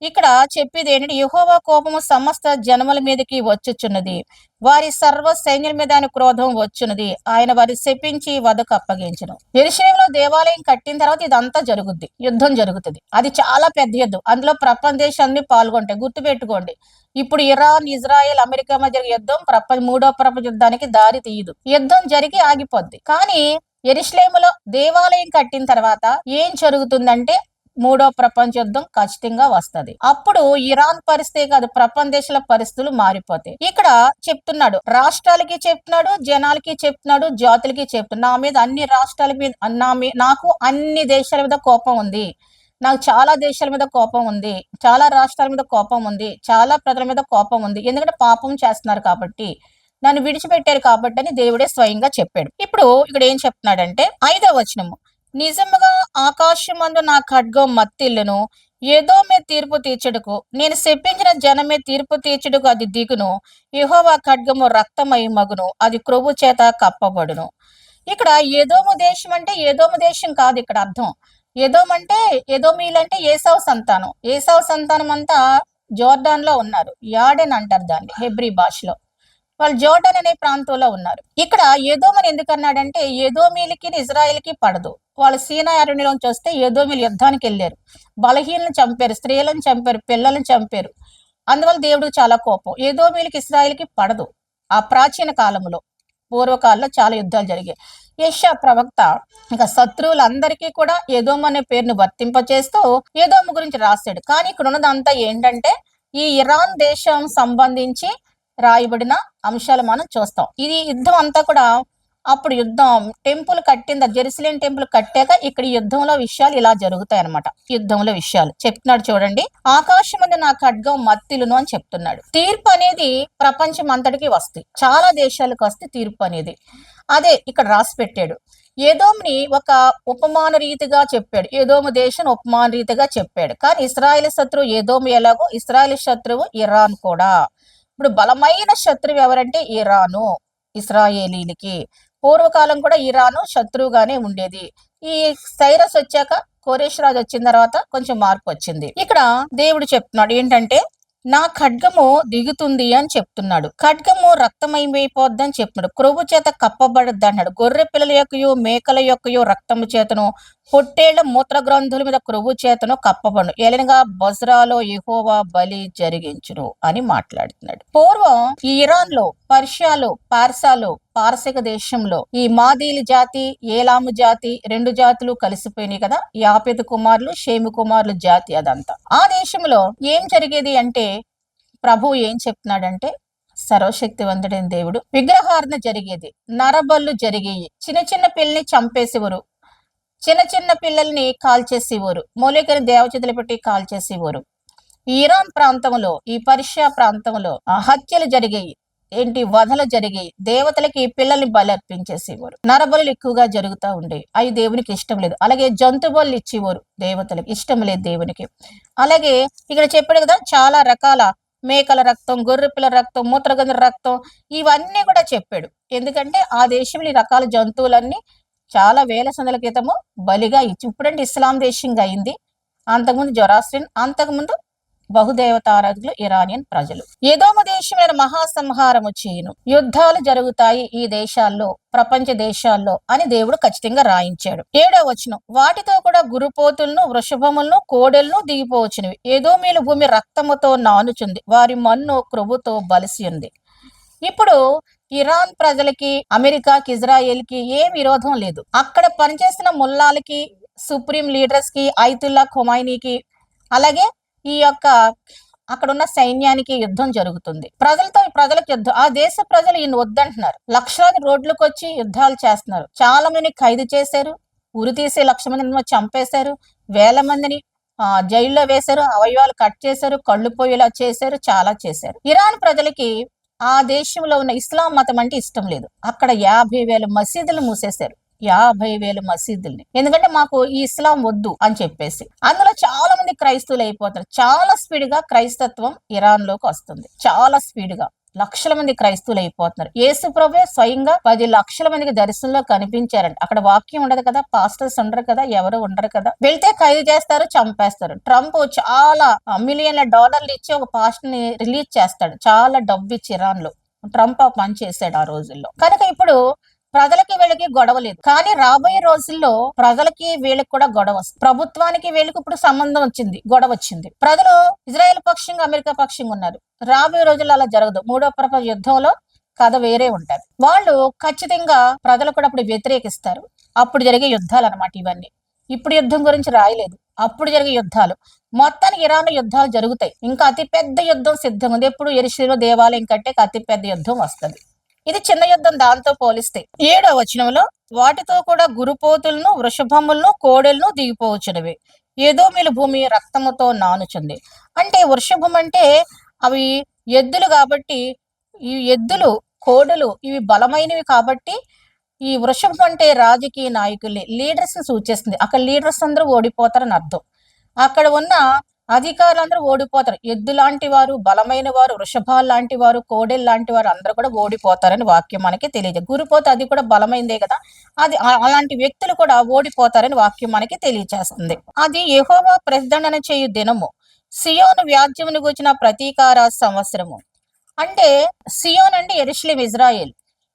Speaker 1: ఇక్కడ చెప్పేది ఏంటంటే యెహోవా కోపము సమస్త జనముల మీదకి వచ్చుచున్నది, వారి సర్వ సైన్యుల మీద ఆయన క్రోధం వచ్చున్నది, ఆయన వారి శపించి వదకు అప్పగించను. యెరూషలేములో దేవాలయం కట్టిన తర్వాత ఇదంతా జరుగుద్ది, యుద్ధం జరుగుతుంది. అది చాలా పెద్ద యుద్ధం. అందులో ప్రపంచ దేశాన్ని పాల్గొంటాయి. గుర్తుపెట్టుకోండి, ఇప్పుడు ఇరాన్, ఇజ్రాయెల్, అమెరికా మధ్య యుద్ధం మూడో ప్రపంచ యుద్ధానికి దారి తీయదు. యుద్ధం జరిగి ఆగిపోద్ది. కానీ యెరూషలేములో దేవాలయం కట్టిన తర్వాత ఏం జరుగుతుందంటే మూడో ప్రపంచ యుద్ధం ఖచ్చితంగా వస్తది. అప్పుడు ఇరాన్ పరిస్థితి కాదు, ప్రపంచ దేశాల పరిస్థితులు మారిపోతాయి. ఇక్కడ చెప్తున్నాడు, రాష్ట్రాలకి చెప్తున్నాడు, జనాలకి చెప్తున్నాడు, జాతులకి చెప్తున్నాడు. నా మీద అన్ని రాష్ట్రాల మీద నాకు అన్ని దేశాల మీద కోపం ఉంది. నాకు చాలా దేశాల మీద కోపం ఉంది, చాలా రాష్ట్రాల మీద కోపం ఉంది, చాలా ప్రజల మీద కోపం ఉంది. ఎందుకంటే పాపం చేస్తున్నారు కాబట్టి, నన్ను విడిచిపెట్టారు కాబట్టి అని దేవుడే స్వయంగా చెప్పాడు. ఇప్పుడు ఇక్కడ ఏం చెప్తున్నాడంటే 5వ వచనము, నిజముగా ఆకాశమందు నా ఖడ్గం మత్తిల్లును, ఏదోమే తీర్పు తీర్చుటకు, నేను శపించిన జనమే తీర్పు తీర్చుటకు అది దిగును, యెహోవా ఖడ్గము రక్తమై మగును, అది క్రొవ్వు చేత కప్పబడును. ఇక్కడ ఏదోము దేశం అంటే ఏదోము దేశం కాదు ఇక్కడ అర్థం. ఏదోం అంటే ఏదోమీలంటే ఏసావు సంతానం. ఏసావు సంతానం అంతా జోర్డాన్ లో ఉన్నారు. యాడెన్ అంటారు దాన్ని హెబ్రీ భాషలో. వాళ్ళు జోర్డాన్ అనే ప్రాంతంలో ఉన్నారు. ఇక్కడ ఏదోమని ఎందుకన్నాడంటే ఏదోమీలకి ఇజ్రాయెల్కి పడదు. వాళ్ళు సీనాయి అరణ్యంలోంచి వస్తే ఏదోమీలు యుద్ధానికి వెళ్ళారు, బలహీనలను చంపారు, స్త్రీలను చంపారు, పిల్లలను చంపారు. అందువల్ల దేవుడికి చాలా కోపం. ఏదోమీలకి ఇజ్రాయెల్కి పడదు. ఆ ప్రాచీన కాలంలో, పూర్వకాలంలో చాలా యుద్ధాలు జరిగాయి. యెషయా ప్రవక్త ఇంకా శత్రువులందరికీ కూడా ఏదోము అనే పేరును వర్తింపచేస్తూ ఏదోము గురించి రాశాడు. కానీ ఇక్కడ ఉన్నదంతా ఏంటంటే ఈ ఇరాన్ దేశం సంబంధించి రాయబడిన అంశాలు మనం చూస్తాం. ఇది యుద్ధం అంతా కూడా అప్పుడు యుద్ధం టెంపుల్ కట్టింది, జెరూసలేం టెంపుల్ కట్టాక ఇక్కడ యుద్ధంలో విషయాలు ఇలా జరుగుతాయి అన్నమాట. యుద్ధంలో విషయాలు చెప్తున్నాడు చూడండి, ఆకాశం మీద నా ఖడ్గం మత్తిలును అని చెప్తున్నాడు. తీర్పు అనేది ప్రపంచం అంతటికి వస్తాయి, చాలా దేశాలకు వస్తే తీర్పు అనేది. అదే ఇక్కడ రాసి పెట్టాడు. ఏదోముని ఒక ఉపమాన రీతిగా చెప్పాడు, ఏదోము దేశం ఉపమాన రీతిగా చెప్పాడు. కానీ ఇస్రాయేల్ శత్రువు ఏదోము ఎలాగో ఇస్రాయేల్ శత్రువు ఇరాన్ కూడా. ఇప్పుడు బలమైన శత్రువు ఎవరంటే ఇరాను, ఇస్రాయేలీలకి. పూర్వకాలం కూడా ఇరాను శత్రువుగానే ఉండేది. ఈ సైరస్ వచ్చాక, కోరేష్ రాజు వచ్చిన తర్వాత కొంచెం మార్పు వచ్చింది. ఇక్కడ దేవుడు చెప్తున్నాడు ఏంటంటే నా ఖడ్గము దిగుతుంది అని చెప్తున్నాడు. ఖడ్గము రక్తమయమైపోద్ది అని చెప్తున్నాడు. క్రొవ్వు చేత కప్పబడద్ది అన్నాడు. గొర్రె పిల్లల యొక్కయో మేకల యొక్కయో రక్తము చేతను, పొట్టేళ్ల మూత్ర గ్రంథుల మీద క్రొవ్వు చేతను కప్పబడు, ఏలనగా బొజ్రాలో యెహోవా బలి జరిగించును అని మాట్లాడుతున్నాడు. పూర్వం ఈ ఇరాన్ లో, పర్షియాలో, పార్సాలో, పారసిక దేశంలో ఈ మాదీలి జాతి, ఏలాము జాతి, 2 జాతులు కలిసిపోయినాయి కదా. యాపెతు కుమారులు, షేము కుమారులు జాతి అదంతా. ఆ దేశంలో ఏం జరిగేది అంటే ప్రభువు ఏం చెప్తున్నాడంటే సర్వశక్తివంతుడైన దేవుడు విగ్రహార్ధన జరిగేది, నరబళ్ళు జరిగేవి, చిన్న చిన్న పిల్లల్ని చంపేసేవారు, చిన్న చిన్న పిల్లల్ని కాల్చేసేవారు, మూలికని దేవచేతులు పెట్టి కాల్చేసేవారు. ఈ ఇరాన్ ప్రాంతంలో, ఈ పర్షియా ప్రాంతంలో హత్యలు జరిగాయి, వధలు జరిగాయి, దేవతలకి పిల్లల్ని బలి అర్పించేసేవారు, నరబలులు ఎక్కువగా జరుగుతూ ఉండేవి. అవి దేవునికి ఇష్టం లేదు. అలాగే జంతు బలు ఇచ్చేవారు, దేవతలకి ఇష్టం లేదు దేవునికి. అలాగే ఇక్కడ చెప్పాడు కదా చాలా రకాల మేకల రక్తం, గొర్రె పిల్లల రక్తం, మూత్రగంధ రక్తం, ఇవన్నీ కూడా చెప్పాడు. ఎందుకంటే ఆ దేశంలో ఈ రకాల జంతువులన్నీ చాలా వేల సంవత్సరాల క్రితము బలిగా ఇచ్చి, ఇప్పుడంటే ఇస్లాం దేశంగా అయింది. అంతకుముందు జొరాస్ట్రియన్, అంతకుముందు బహుదేవతారాధకులు ఇరానియన్ ప్రజలు. ఏదోము దేశమైన మహాసంహారము చేయును, యుద్ధాలు జరుగుతాయి ఈ దేశాల్లో, ప్రపంచ దేశాల్లో అని దేవుడు ఖచ్చితంగా రాయించాడు. 7వ వచనం, వాటితో కూడా గురుపోతులను, వృషభములను, కోడెలను దిగిపోవచ్చునివి. ఏదోమీల భూమి రక్తముతో నానుచుంది, వారి మన్ను క్రొవ్వుతో బలిసి ఉంది. ఇప్పుడు ఇరాన్ ప్రజలకి, అమెరికాకి, ఇజ్రాయెల్కి ఏ విరోధం లేదు. అక్కడ పనిచేసిన ముల్లాలకి, సుప్రీం లీడర్స్ కి, ఐతుల్లా ఖొమైనీకి, అలాగే ఈ యొక్క అక్కడ ఉన్న సైన్యానికి యుద్ధం జరుగుతుంది. ప్రజలకు యుద్ధం. ఆ దేశ ప్రజలు ఈయన వద్దంటున్నారు. లక్షలాది రోడ్లకు వచ్చి యుద్ధాలు చేస్తున్నారు. చాలా మందిని ఖైదు చేశారు, ఉరి తీసి 1,00,000 మందిని చంపేశారు, వేల మందిని జైల్లో వేశారు, అవయవాలు కట్ చేశారు, కళ్ళు పోయేలా చేశారు, చాలా చేశారు. ఇరాన్ ప్రజలకి ఆ దేశంలో ఉన్న ఇస్లాం మతం అంటే ఇష్టం లేదు. అక్కడ 50,000 మసీదులు మూసేశారు, 50,000 మసీదుల్ని. ఎందుకంటే మాకు ఈ ఇస్లాం వద్దు అని చెప్పేసి. అందులో చాలా మంది క్రైస్తవులు అయిపోతారు. చాలా స్పీడ్ గా క్రైస్తత్వం ఇరాన్ లోకి వస్తుంది, చాలా స్పీడ్ గా. లక్షల మంది క్రైస్తవులు అయిపోతున్నారు. యేసు ప్రభువే స్వయంగా 10 లక్షల మందికి దర్శనంలో కనిపించారంట. అక్కడ వాక్యం ఉండదు కదా, పాస్టర్స్ ఉండరు కదా, ఎవరు ఉండరు కదా. వెళ్తే ఖైదు చేస్తారు, చంపేస్తారు. ట్రంప్ చాలా మిలియన్ల డాలర్లు ఇచ్చి ఒక పాస్టర్ ని రిలీజ్ చేస్తాడు, చాలా డబ్బు ఇచ్చి. ఇరాన్ లో ట్రంప్ ఆ పని చేశాడు ఆ రోజుల్లో. కనుక ఇప్పుడు ప్రజలకి వీళ్ళకి గొడవ లేదు. కానీ రాబోయే రోజుల్లో ప్రజలకి వీళ్ళకి కూడా గొడవ వస్తుంది. ప్రభుత్వానికి వీళ్ళకి ఇప్పుడు సంబంధం వచ్చింది, గొడవ వచ్చింది. ప్రజలు ఇజ్రాయెల్ పక్షంగా, అమెరికా పక్షంగా ఉన్నారు. రాబోయే రోజుల్లో అలా జరగదు. 3వ ప్రపంచ యుద్ధంలో కథ వేరే ఉంటది. వాళ్ళు ఖచ్చితంగా ప్రజలు కూడా అప్పుడు వ్యతిరేకిస్తారు. అప్పుడు జరిగే యుద్ధాలు అన్నమాట ఇవన్నీ. ఇప్పుడు యుద్ధం గురించి రాయలేదు, అప్పుడు జరిగే యుద్ధాలు. మొత్తానికి ఇరాన్‌లో యుద్ధాలు జరుగుతాయి. ఇంకా అతి పెద్ద యుద్ధం సిద్ధంగా ఉంది. ఎప్పుడు యెరూషలేము దేవాలయం కట్టాక అతి పెద్ద యుద్ధం వస్తది. ఇది చిన్న యుద్ధం దాంతో పోలిస్తే. 7వ వచనంలో వాటితో కూడా గురుపోతులను, వృషభములను, కోడెలను దిగిపోవచ్చునవి. ఏదోమిల భూమి రక్తముతో నానుచుంది. అంటే వృషభం అంటే అవి ఎద్దులు కాబట్టి, ఈ ఎద్దులు, కోడెలు ఇవి బలమైనవి కాబట్టి ఈ వృషభం అంటే రాజకీయ నాయకుల్ని, లీడర్స్‌ని సూచిస్తుంది. అక్కడ లీడర్స్ అందరూ ఓడిపోతారని అర్థం. అక్కడ ఉన్న అధికారులందరూ ఓడిపోతారు. ఎద్దు లాంటి వారు, బలమైన వారు, వృషభాలు లాంటి వారు, కోడెలు లాంటి వారు అందరూ కూడా ఓడిపోతారని వాక్యం మనకి తెలియజేస్తుంది. గురిపోతే అది కూడా బలమైందే కదా! అది అలాంటి వ్యక్తులు కూడా ఓడిపోతారని వాక్యం మనకి తెలియచేస్తుంది. అది యెహోవా ప్రతిదండన చేయు దినము. సియోను వ్యాజ్యమును గూర్చిన ప్రతీకార సంవత్సరము. అంటే సియోన్ అంటే యెరూషలేము, ఇజ్రాయెల్.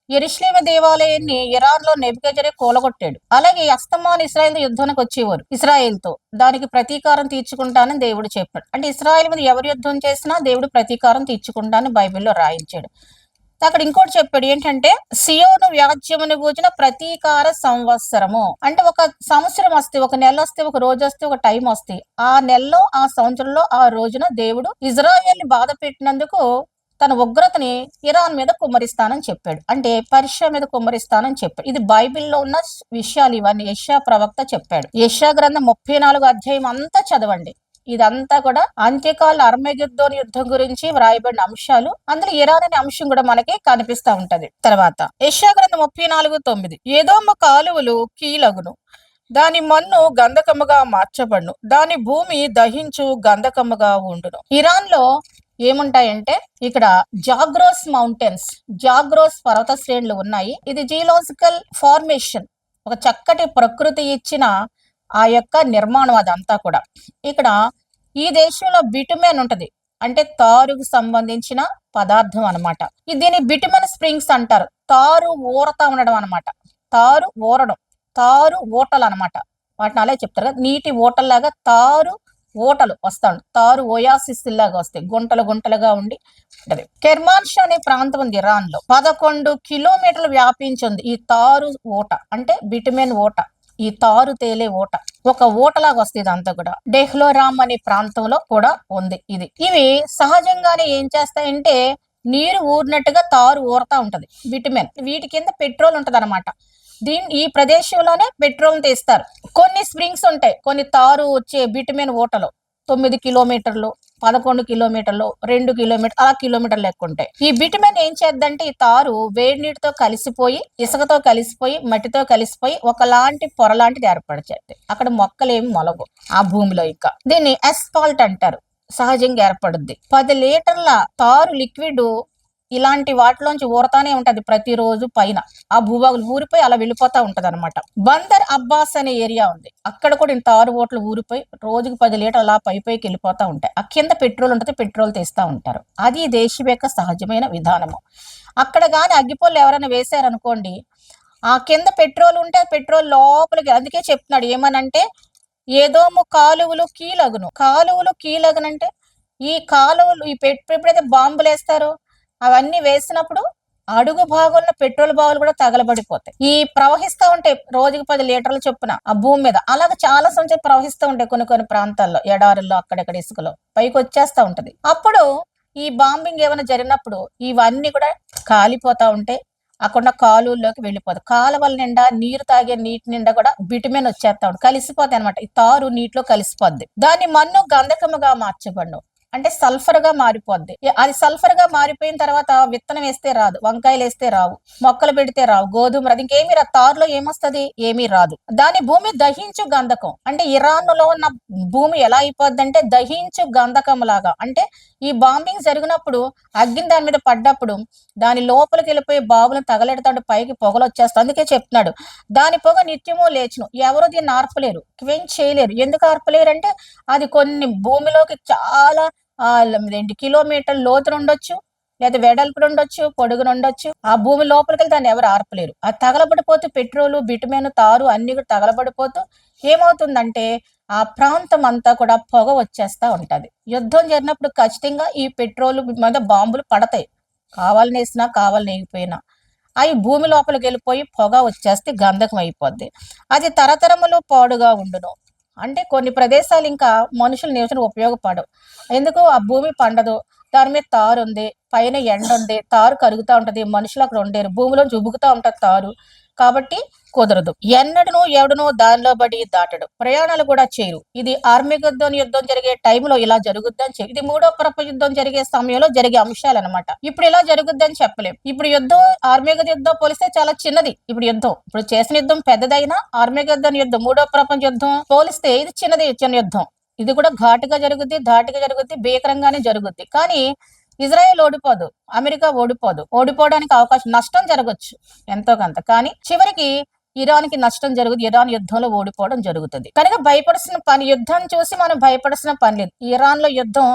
Speaker 1: యెరూషలేము దేవాలయాన్ని ఇరాన్‌లో నెబుకద్నెజర్ కూలగొట్టాడు. అలాగే అస్తమాను ఇశ్రాయేల్‌తో యుద్ధానికి వచ్చేవారు ఇశ్రాయేల్‌తో. దానికి ప్రతీకారం తీర్చుకుంటానని దేవుడు చెప్పాడు. అంటే ఇశ్రాయేల్ మీద ఎవరు యుద్ధం చేసినా దేవుడు ప్రతీకారం తీర్చుకుంటానని బైబిల్‌లో రాయించాడు. అక్కడ ఇంకోటి చెప్పాడు ఏంటంటే సియోను వ్యాజ్యమును గూర్చిన ప్రతీకార సంవత్సరము. అంటే ఒక సంవత్సరం వస్తే, ఒక నెల వస్తే, ఒక రోజు వస్తే, ఒక టైం వస్తే, ఆ నెలలో, ఆ సంవత్సరంలో, ఆ రోజున దేవుడు ఇజ్రాయెల్‌ని బాధ పెట్టినందుకు తన ఉగ్రతని ఇరాన్ మీద కుమ్మరిస్తానని చెప్పాడు. అంటే పర్షియా మీద కుమ్మరిస్తానని చెప్పాడు. ఇది బైబిల్‌లో ఉన్న విషయాలు ఇవన్నీ యెషయా ప్రవక్త చెప్పాడు. యెషయా గ్రంథం 34 అధ్యాయం అంతా చదవండి. ఇదంతా కూడా అంత్యకాల అర్మగెద్దోను యుద్ధం గురించి వ్రాయబడిన అంశాలు. అందులో ఇరాన్ అనే అంశం కూడా మనకి కనిపిస్తా ఉంటది. తర్వాత యెషయా గ్రంథం 34:9 ఏదోము కాలువలు కీలగును, దాని మన్ను గంధకముగా మార్చబడును, దాని భూమి దహించు గంధకముగా ఉండును. ఇరాన్ లో ఏముంటాయంటే ఇక్కడ జాగ్రోస్ మౌంటైన్స్, జాగ్రోస్ పర్వత శ్రేణులు ఉన్నాయి. ఇది జియోలాజికల్ ఫార్మేషన్, ఒక చక్కటి ప్రకృతి ఇచ్చిన ఆ యొక్క నిర్మాణం అదంతా కూడా. ఇక్కడ ఈ దేశంలో బిటుమెన్ ఉంటది, అంటే తారుకు సంబంధించిన పదార్థం అనమాట. దీన్ని బిటుమెన్ స్ప్రింగ్స్ అంటారు. తారు ఊరతా ఉండడం అనమాట. తారు ఊరడం, తారు ఊటలు అనమాట. వాటిని అలా చెప్తారు కదా, నీటి ఊటల్లాగా తారు ఓటలు వస్తాడు. తారు ఓయాసిస్ లాగా వస్తాయి, గుంటలు గుంటలుగా ఉండి ఉంటది. కెర్మాన్షా అనే ప్రాంతం ఉంది ఇరాన్ లో. 11 కిలోమీటర్లు వ్యాపించింది ఈ తారు ఓట, అంటే బిటుమెన్ ఓట. ఈ తారు తేలే ఓట ఒక ఓటలాగా వస్తుంది. ఇదంతా కూడా డెహ్లోరామ్ అనే ప్రాంతంలో కూడా ఉంది ఇది. ఇవి సహజంగానే ఏం చేస్తాయంటే నీరు ఊరినట్టుగా తారు ఊరతా ఉంటది బిటుమెన్. వీటి కింద పెట్రోల్ ఉంటది అనమాట. ఈ ప్రదేశంలోనే పెట్రోల్ తీస్తారు. కొన్ని స్ప్రింగ్స్ ఉంటాయి, కొన్ని తారు వచ్చే బిటుమెన్ ఓటలు 9 కిలోమీటర్లు, 11 కిలోమీటర్లు, 2 కిలోమీటర్, అలా కిలోమీటర్లు లెక్క ఉంటాయి. ఈ బిటుమెన్ ఏం చేద్దంటే ఈ తారు వేడి నీటితో కలిసిపోయి, ఇసుకతో కలిసిపోయి, మట్టితో కలిసిపోయి ఒకలాంటి పొర లాంటిది ఏర్పడిచేస్తాయి. అక్కడ మొక్కలు ఏమి మొలవు ఆ భూమిలో. ఇంకా దీన్ని అస్ఫాల్ట్ అంటారు. సహజంగా ఏర్పడుద్ది. 10 లీటర్ల తారు లిక్విడ్ ఇలాంటి వాటిలోంచి ఊరతానే ఉంటది ప్రతిరోజు పైన. ఆ భూభాగులు ఊరిపోయి అలా వెళ్ళిపోతా ఉంటది అనమాట. బందర్ అబ్బాస్ అనే ఏరియా ఉంది, అక్కడ కూడా ఇంత తారు ఓట్లు ఊరిపోయి రోజుకి 10 లీటర్లు అలా పైకి వెళ్ళిపోతా ఉంటాయి. ఆ కింద పెట్రోల్ ఉంటుంది, పెట్రోల్ తీస్తా ఉంటారు. అది దేశం యొక్క సహజమైన విధానము. అక్కడ గాని అగ్గిపొల్లు ఎవరైనా వేశారనుకోండి, ఆ కింద పెట్రోల్ ఉంటే ఆ పెట్రోల్ లోపలికి, అందుకే చెప్తున్నాడు ఏమనంటే ఏదోము కాలువలు కీలగును. కాలువలు కీలగునంటే ఈ కాలువలు ఎప్పుడైతే బాంబులు వేస్తారో అవన్నీ వేసినప్పుడు అడుగు భాగంలో పెట్రోల్ బావులు కూడా తగలబడిపోతాయి. ఈ ప్రవహిస్తూ ఉంటాయి రోజుకి 10 లీటర్ల చొప్పున ఆ భూమి మీద. అలాగే చాలా సంవత్సరాలు ప్రవహిస్తూ ఉంటాయి కొన్ని కొన్ని ప్రాంతాల్లో, ఎడారుల్లో, అక్కడెక్కడ ఇసుకలో పైకి వచ్చేస్తా ఉంటది. అప్పుడు ఈ బాంబింగ్ ఏమైనా జరిగినప్పుడు ఇవన్నీ కూడా కాలిపోతా ఉంటాయి. అక్కడ కాలువల్లోకి వెళ్ళిపోతాయి. కాలువల నిండా నీరు తాగే నీటి నిండా కూడా బిటుమెన్ వచ్చేస్తా ఉంటుంది, కలిసిపోతాయి అనమాట. ఈ తారు నీటిలో కలిసిపోద్ది. దాని మన్ను గంధకముగా మార్చబడును, అంటే సల్ఫర్ గా మారిపోద్ది. అది సల్ఫర్ గా మారిపోయిన తర్వాత విత్తనం వేస్తే రాదు, వంకాయలు వేస్తే రావు, మొక్కలు పెడితే రావు, గోధుమ రాదు, ఇంకేమీ రాదు. తారులో ఏమొస్తుంది, ఏమీ రాదు. దాని భూమి దహించు గంధకం. అంటే ఇరాన్ లో ఉన్న భూమి ఎలా అయిపోద్ది అంటే దహించు గంధకం లాగా. అంటే ఈ బాంబింగ్ జరిగినప్పుడు అగ్ని దాని మీద పడ్డప్పుడు దాని లోపలికి వెళ్ళిపోయి బాబులను తగలెడతాడు, పైకి పొగలు వచ్చేస్తాడు. అందుకే చెప్తున్నాడు దాని పొగ నిత్యము లేచును, ఎవరు దీన్ని ఆర్పలేరు, క్వెంచ్ చేయలేరు. ఎందుకు ఆర్పలేరు అంటే అది కొన్ని భూమిలోకి చాలా కిలోమీటర్ లోతున ఉండొచ్చు, లేదా వెడల్పులు ఉండొచ్చు, పొడుగును ఉండొచ్చు. ఆ భూమి లోపలికి వెళ్ళి దాన్ని ఎవరు ఆర్పలేరు. అది తగలబడిపోతూ పెట్రోలు, బిటుమెన్, తారు అన్ని కూడా తగలబడిపోతూ ఏమవుతుందంటే ఆ ప్రాంతం అంతా కూడా పొగ వచ్చేస్తా ఉంటది. యుద్ధం జరిగినప్పుడు ఖచ్చితంగా ఈ పెట్రోల్ మీద బాంబులు పడతాయి, కావాలని వేసినా కావాలని వేయకపోయినా. అవి భూమి లోపలికి వెళ్ళిపోయి పొగ వచ్చేస్తే గంధకం అయిపోద్ది. అది తరతరములు పాడుగా ఉండును. అంటే కొన్ని ప్రదేశాలు ఇంకా మనుషుల నివసన ఉపయోగపడవు. ఎందుకు ఆ భూమి పండదు. దాని మీద తారు ఉంది. పైన ఎండ ఉంది. తారు కరుగుతా ఉంటది. మనుషులు అక్కడ ఉండేరు. భూమిలోంచి ఉబుకుతా ఉంటది తారు. కాబట్టి కుదరదు. ఎన్నడను ఎవడును దానిలో బడి దాటడు. ప్రయాణాలు కూడా చేయరు. ఇది ఆర్మగెద్దోన్ యుద్ధం జరిగే టైంలో ఇలా జరుగుద్దని ఇది మూడో ప్రపంచ యుద్ధం జరిగే సమయంలో జరిగే అంశాలన్నమాట. ఇప్పుడు ఇలా జరుగుద్దని చెప్పలేం. ఇప్పుడు యుద్ధం ఆర్మగెద్దోన్ యుద్ధం పోలిస్తే చాలా చిన్నది. ఇప్పుడు యుద్ధం ఇప్పుడు చేసిన యుద్ధం పెద్దదైనా ఆర్మగెద్దోన్ యుద్ధం మూడో ప్రపంచ యుద్ధం పోలిస్తే ఇది చిన్న యుద్ధం. ఇది కూడా ఘాటుగా జరుగుద్ది, ధాటుగా జరుగుద్ది, భీకరంగానే జరుగుద్ది. కానీ ఇజ్రాయెల్ ఓడిపోదు, అమెరికా ఓడిపోదు. ఓడిపోవడానికి అవకాశం నష్టం జరగచ్చు ఎంతో కొంత. కానీ చివరికి ఇరాన్ కి నష్టం జరుగుతుంది. ఇరాన్ యుద్ధంలో ఓడిపోవడం జరుగుతుంది. కనుక భయపడాల్సిన పని యుద్ధం చూసి మనం భయపడాల్సిన పని లేదు. ఇరాన్ లో యుద్ధం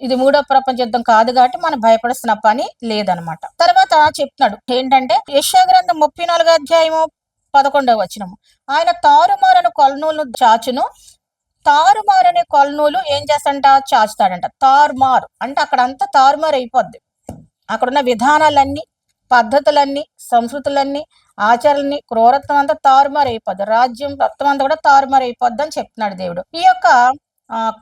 Speaker 1: ఇది మూడో ప్రపంచ యుద్ధం కాదు కాబట్టి మనం భయపడాల్సిన పని లేదనమాట. తర్వాత చెప్తున్నాడు ఏంటంటే యెషయా గ్రంథం 34 అధ్యాయము 11వ వచనము. ఆయన తారుమారను కొలనూలు చాచును. తారుమారనే కొలనూలు ఏం చేస్తాడంట? చాచుతాడంట. తారుమారు అంటే అక్కడంతా తారుమారు అయిపోద్ది. అక్కడున్న విధానాలన్నీ, పద్ధతులన్నీ, సంస్కృతులన్నీ, ఆచారాలన్నీ, క్రూరత్వం అంతా తారుమారు అయిపోద్ది. రాజ్యం మొత్తం అంతా కూడా తారుమారు అయిపోద్ది అని చెప్తున్నాడు దేవుడు. ఈ యొక్క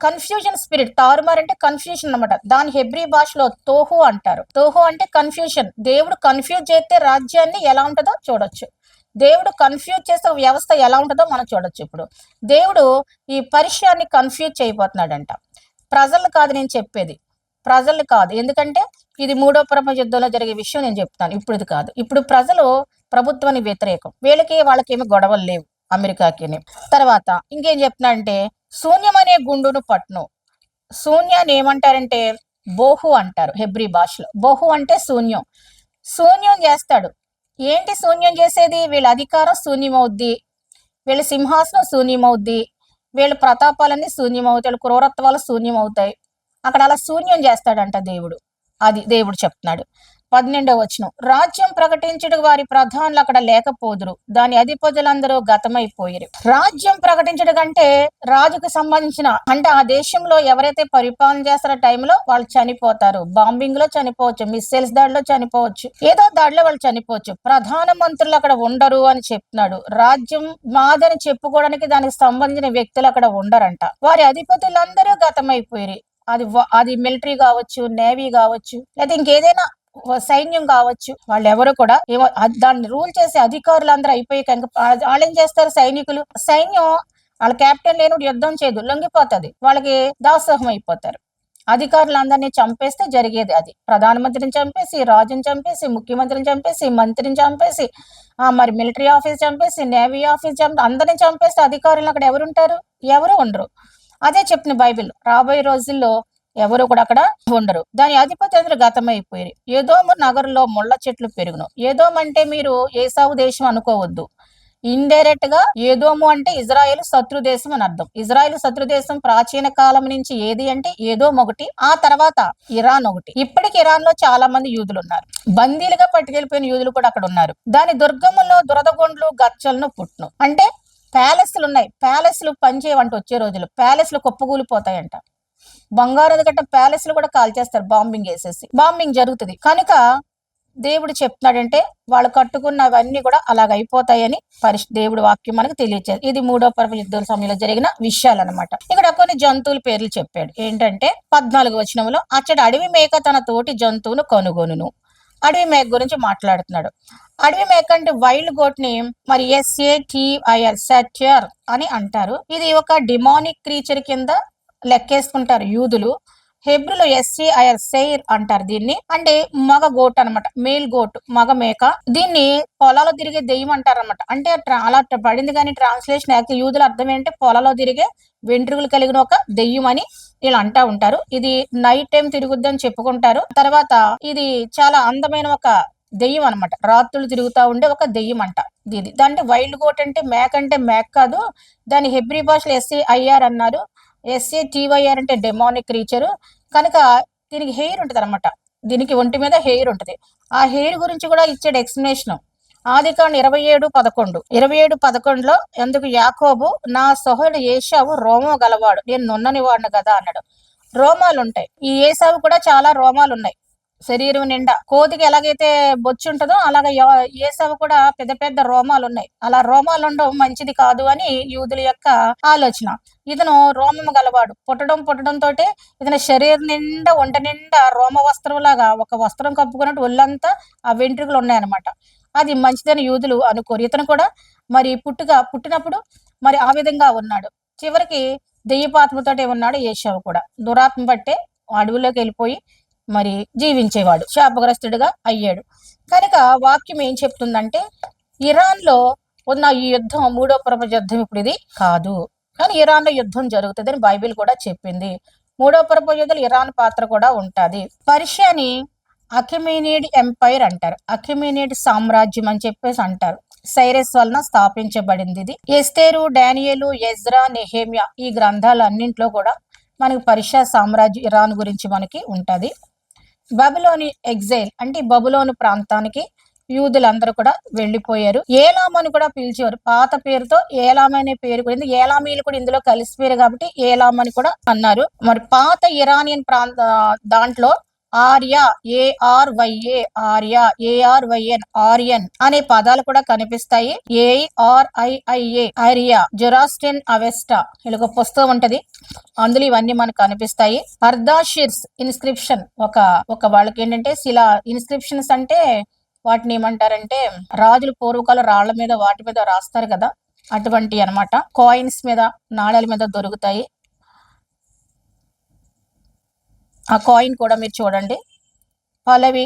Speaker 1: కన్ఫ్యూజన్ స్పిరిట్, తారుమారు అంటే కన్ఫ్యూజన్ అనమాట. దాని హెబ్రీ భాషలో తోహు అంటారు. తోహు అంటే కన్ఫ్యూషన్. దేవుడు కన్ఫ్యూజ్ చేస్తే రాజ్యాన్ని ఎలా ఉంటుందో చూడొచ్చు. దేవుడు కన్ఫ్యూజ్ చేసే వ్యవస్థ ఎలా ఉంటుందో మనం చూడొచ్చు. ఇప్పుడు దేవుడు ఈ పరిచయాన్ని కన్ఫ్యూజ్ చేయబోతున్నాడంట. ప్రజలు కాదు నేను చెప్పేది, ప్రజలు కాదు. ఎందుకంటే ఇది మూడో ప్రపంచ యుద్ధంలో జరిగే విషయం నేను చెప్తాను. ఇప్పుడు ఇది కాదు. ఇప్పుడు ప్రజలు ప్రభుత్వానికి వ్యతిరేకం. వాళ్ళకేమి గొడవలు లేవు అమెరికాకి. తర్వాత ఇంకేం చెప్తున్నాడంటే శూన్యం అనే గుండును పట్టును. శూన్యాన్ని ఏమంటారంటే బోహు అంటారు హెబ్రీ భాషలో. బోహు అంటే శూన్యం. శూన్యం చేస్తాడు. ఏంటి శూన్యం చేసేది? వీళ్ళ అధికారం శూన్యమవుద్ది, వీళ్ళ సింహాసనం శూన్యమవుద్ది, వీళ్ళ ప్రతాపాలన్నీ శూన్యమవుతాయి, వీళ్ళ క్రూరత్వాలు శూన్యమవుతాయి. అక్కడ అలా శూన్యం చేస్తాడంట దేవుడు. అది దేవుడు చెప్తున్నాడు. 12వ వచనం. రాజ్యం ప్రకటించుడు వారి ప్రధానులు అక్కడ లేకపోదురు, దాని అధిపతులందరూ గతమైపోయారు. రాజ్యం ప్రకటించడు కంటే రాజుకు సంబంధించిన అంటే ఆ దేశంలో ఎవరైతే పరిపాలన చేస్తారో టైంలో వాళ్ళు చనిపోతారు. బాంబింగ్ లో చనిపోవచ్చు, మిస్సైల్స్ దాడిలో చనిపోవచ్చు, ఏదో దాడిలో వాళ్ళు చనిపోవచ్చు. ప్రధాన మంత్రులు అక్కడ ఉండరు అని చెప్తున్నాడు. రాజ్యం మాదని చెప్పుకోవడానికి దానికి సంబంధించిన వ్యక్తులు అక్కడ ఉండరంట. వారి అధిపతులందరూ గతమైపోయారు. అది మిలిటరీ కావచ్చు, నేవీ కావచ్చు, లేదా ఇంకేదైనా సైన్యం కావచ్చు. వాళ్ళు ఎవరు కూడా దాన్ని రూల్ చేసే అధికారులు అందరూ అయిపోయాక వాళ్ళు ఏం చేస్తారు? సైన్యం వాళ్ళ కెప్టెన్ లేని యుద్ధం చేయదు, లొంగిపోతుంది, వాళ్ళకి దాసోహం అయిపోతారు. అధికారులందరినీ చంపేస్తే జరిగేది అది. ప్రధానమంత్రిని చంపేసి, రాజుని చంపేసి, ముఖ్యమంత్రిని చంపేసి, మంత్రిని చంపేసి, మరి మిలిటరీ ఆఫీస్ చంపేసి, నేవీ ఆఫీస్ అందరిని చంపేస్తే అధికారులు అక్కడ ఎవరుంటారు? ఎవరు ఉండరు. అదే చెప్పిన బైబిల్. రాబోయే రోజుల్లో ఎవరు కూడా అక్కడ ఉండరు. దాని అధిపతి అందరూ గతమైపోయారు. ఏదోము నగరంలో ముళ్ళ చెట్లు పెరుగును. ఏదోము అంటే మీరు ఏసావు దేశం అనుకోవద్దు. ఇండైరెక్ట్ గా ఏదోము అంటే ఇజ్రాయెల్ శత్రు దేశం అని అర్థం. ఇజ్రాయెల్ శత్రు దేశం ప్రాచీన కాలం నుంచి ఏది అంటే ఏదోము ఒకటి, ఆ తర్వాత ఇరాన్ ఒకటి. ఇప్పటికి ఇరాన్ లో చాలా మంది యూదులు ఉన్నారు. బందీలుగా పట్టుకెళ్ళిపోయిన యూదులు కూడా అక్కడ ఉన్నారు. దాని దుర్గములో దురదగొండ్లు గచ్చలను పుట్టును. అంటే ప్యాలెస్లు ఉన్నాయి. ప్యాలెస్లు పనిచేయవంట వచ్చే రోజులు. ప్యాలెస్లు కుప్పకూలిపోతాయంట. బంగారు గట్ట ప్యాలెస్లు కూడా కాల్చేస్తారు, బాంబింగ్ వేసేసి. బాంబింగ్ జరుగుతుంది. కనుక దేవుడు చెప్తున్నాడంటే వాళ్ళు కట్టుకున్నవన్నీ కూడా అలాగైపోతాయని దేవుడు వాక్యం మనకు తెలియచేది. ఇది మూడో ప్రపంచ యుద్ధం సమయంలో జరిగిన విషయాలు అనమాట. ఇక్కడ కొన్ని జంతువుల పేర్లు చెప్పాడు. ఏంటంటే 14వ వచనంలో అచ్చడి అడవి మేక తన తోటి జంతువును కనుగొనును. అడవి మేక గురించి మాట్లాడుతున్నాడు. అడవి మేక అంటే వైల్డ్ గోట్ ని మరి SATIR అని అంటారు. ఇది ఒక డిమానిక్ క్రీచర్ కింద లెక్కేసుకుంటారు యూదులు. హెబ్రూలో SAIR సెయిర్ అంటారు దీన్ని. అంటే మగ గోట్ అనమాట, మేల్ గోట్, మగ మేక. దీన్ని పొలాలో తిరిగే దెయ్యం అంటారు అనమాట. అంటే అలా పడింది కానీ ట్రాన్స్లేషన్ యూదుల అర్థం ఏంటంటే పొలాలో తిరిగే వెంట్రుకలు కలిగిన ఒక దెయ్యం అని వీళ్ళు అంటా ఉంటారు. ఇది నైట్ టైం తిరుగుద్దని చెప్పుకుంటారు. తర్వాత ఇది చాలా అందమైన ఒక దెయ్యం అనమాట. రాత్రులు తిరుగుతా ఉండే ఒక దెయ్యం అంట ఇది. దాంట్లో వైల్డ్ గోట్ అంటే మేక కాదు. దాని హెబ్రీ భాషలో SAIR అన్నారు. SATYR అంటే డెమానిక్ క్రీచర్. కనుక దీనికి హెయిర్ ఉంటుంది అనమాట. దీనికి ఒంటి మీద హెయిర్ ఉంటుంది. ఆ హెయిర్ గురించి కూడా ఇచ్చాడు ఎక్స్ప్లెనేషన్. ఆదికాండం 27:11లో ఎందుకు యాకోబు నా సహోదరుడు ఏశావు రోమం గలవాడు, నేను నున్నని వాడిని కదా అన్నాడు. రోమాలు ఉంటాయి. ఈ ఏసావు కూడా చాలా రోమాలు ఉన్నాయి. శరీరం నిండా కోతికి ఎలాగైతే బొచ్చు ఉంటుందో అలాగ ఏసావు కూడా పెద్ద పెద్ద రోమాలు ఉన్నాయి. అలా రోమాలు ఉండడం మంచిది కాదు అని యూదుల యొక్క ఆలోచన. ఇతను రోమము గలవాడు. పుట్టడం తోటే ఇతని శరీరం నిండా ఒంట నిండా రోమ వస్త్రం లాగా ఒక వస్త్రం కప్పుకున్నట్టు ఒళ్ళంతా ఆ వెంట్రుకలు ఉన్నాయన్నమాట. అది మంచిదని యూదులు అనుకోరు. ఇతను కూడా మరి పుట్టినప్పుడు మరి ఆ విధంగా ఉన్నాడు. చివరికి దెయ్యపాత్మతోటే ఉన్నాడు ఏశావు కూడా. దురాత్మ బట్టే అడవుల్లోకి వెళ్ళిపోయి మరి జీవించేవాడు, శాపగ్రస్తుడిగా అయ్యాడు. కనుక వాక్యం ఏం చెప్తుందంటే ఇరాన్లో ఉన్న ఈ యుద్ధం మూడో ప్రపంచ యుద్ధం ఇప్పుడు ఇది కాదు, కానీ ఇరాన్లో యుద్ధం జరుగుతుందని బైబిల్ కూడా చెప్పింది. మూడో ప్రపంచ యుద్ధంలో ఇరాన్ పాత్ర కూడా ఉంటుంది. పర్షియాని అఖిమేనిడ్ ఎంపైర్ అంటారు, అఖిమేనిడ్ సామ్రాజ్యం అని చెప్పేసి అంటారు. సైరస్ వలన స్థాపించబడింది ఇది. ఎస్తేరు, డానియేలు, ఎజ్రా, నెహేమియా ఈ గ్రంథాలన్నింటిలో కూడా మనకి పర్షియా సామ్రాజ్యం ఇరాన్ గురించి మనకి ఉంటది. బబులోని ఎగ్జైల్ అంటే బబులోను ప్రాంతానికి యూదులందరూ కూడా వెళ్ళిపోయారు. ఏలాం అని కూడా పిలిచేవారు. పాత పేరుతో ఏలాం అనే పేరు కూడా, ఏలామీలు కూడా ఇందులో కలిసిపోయారు కాబట్టి ఏలాం అని కూడా అన్నారు. మరి పాత ఇరానియన్ ప్రాంత దాంట్లో ఆర్య, ARYA, ఆర్య, ARYN, ఆర్యన్ అనే పదాలు కూడా కనిపిస్తాయి. ARIIA, ఆర్య, జొరాస్ట్రియన్ అవెస్టా ఇలా ఒక పుస్తకం ఉంటది, అందులో ఇవన్నీ మనకు కనిపిస్తాయి. అర్దాషిర్స్ ఇన్స్క్రిప్షన్ ఒక వాళ్ళకి ఏంటంటే శిలా ఇన్స్క్రిప్షన్స్ అంటే వాటిని ఏమంటారంటే రాజులు పూర్వకాల రాళ్ల మీద వాటి మీద రాస్తారు కదా, అటువంటి అన్నమాట. కాయిన్స్ మీద, నాణాల మీద దొరుకుతాయి. ఆ కాయిన్ కూడా మీరు చూడండి, పలవి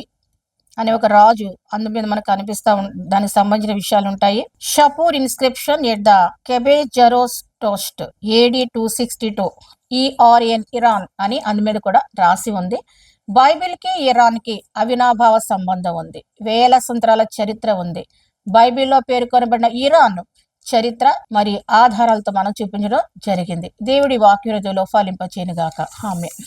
Speaker 1: అనే ఒక రాజు అందు మీద మనకు కనిపిస్తా దానికి సంబంధించిన విషయాలు ఉంటాయి. షపూర్ ఇన్స్క్రిప్షన్ ఎట్ ద కెబెజరోస్టోస్ట్ AD 262 ERN ఇరాన్ అని అందు మీద కూడా రాసి ఉంది. బైబిల్కి ఇరాన్కి అవినాభావ సంబంధం ఉంది. వేల సంవత్సరాల చరిత్ర ఉంది. బైబిల్లో పేర్కొనబడిన ఇరాన్ చరిత్ర మరి ఆధారాలతో మనం చూపించడం జరిగింది. దేవుడి వాక్యులతో ఫలింపచేయనుగాక. ఆమేన్.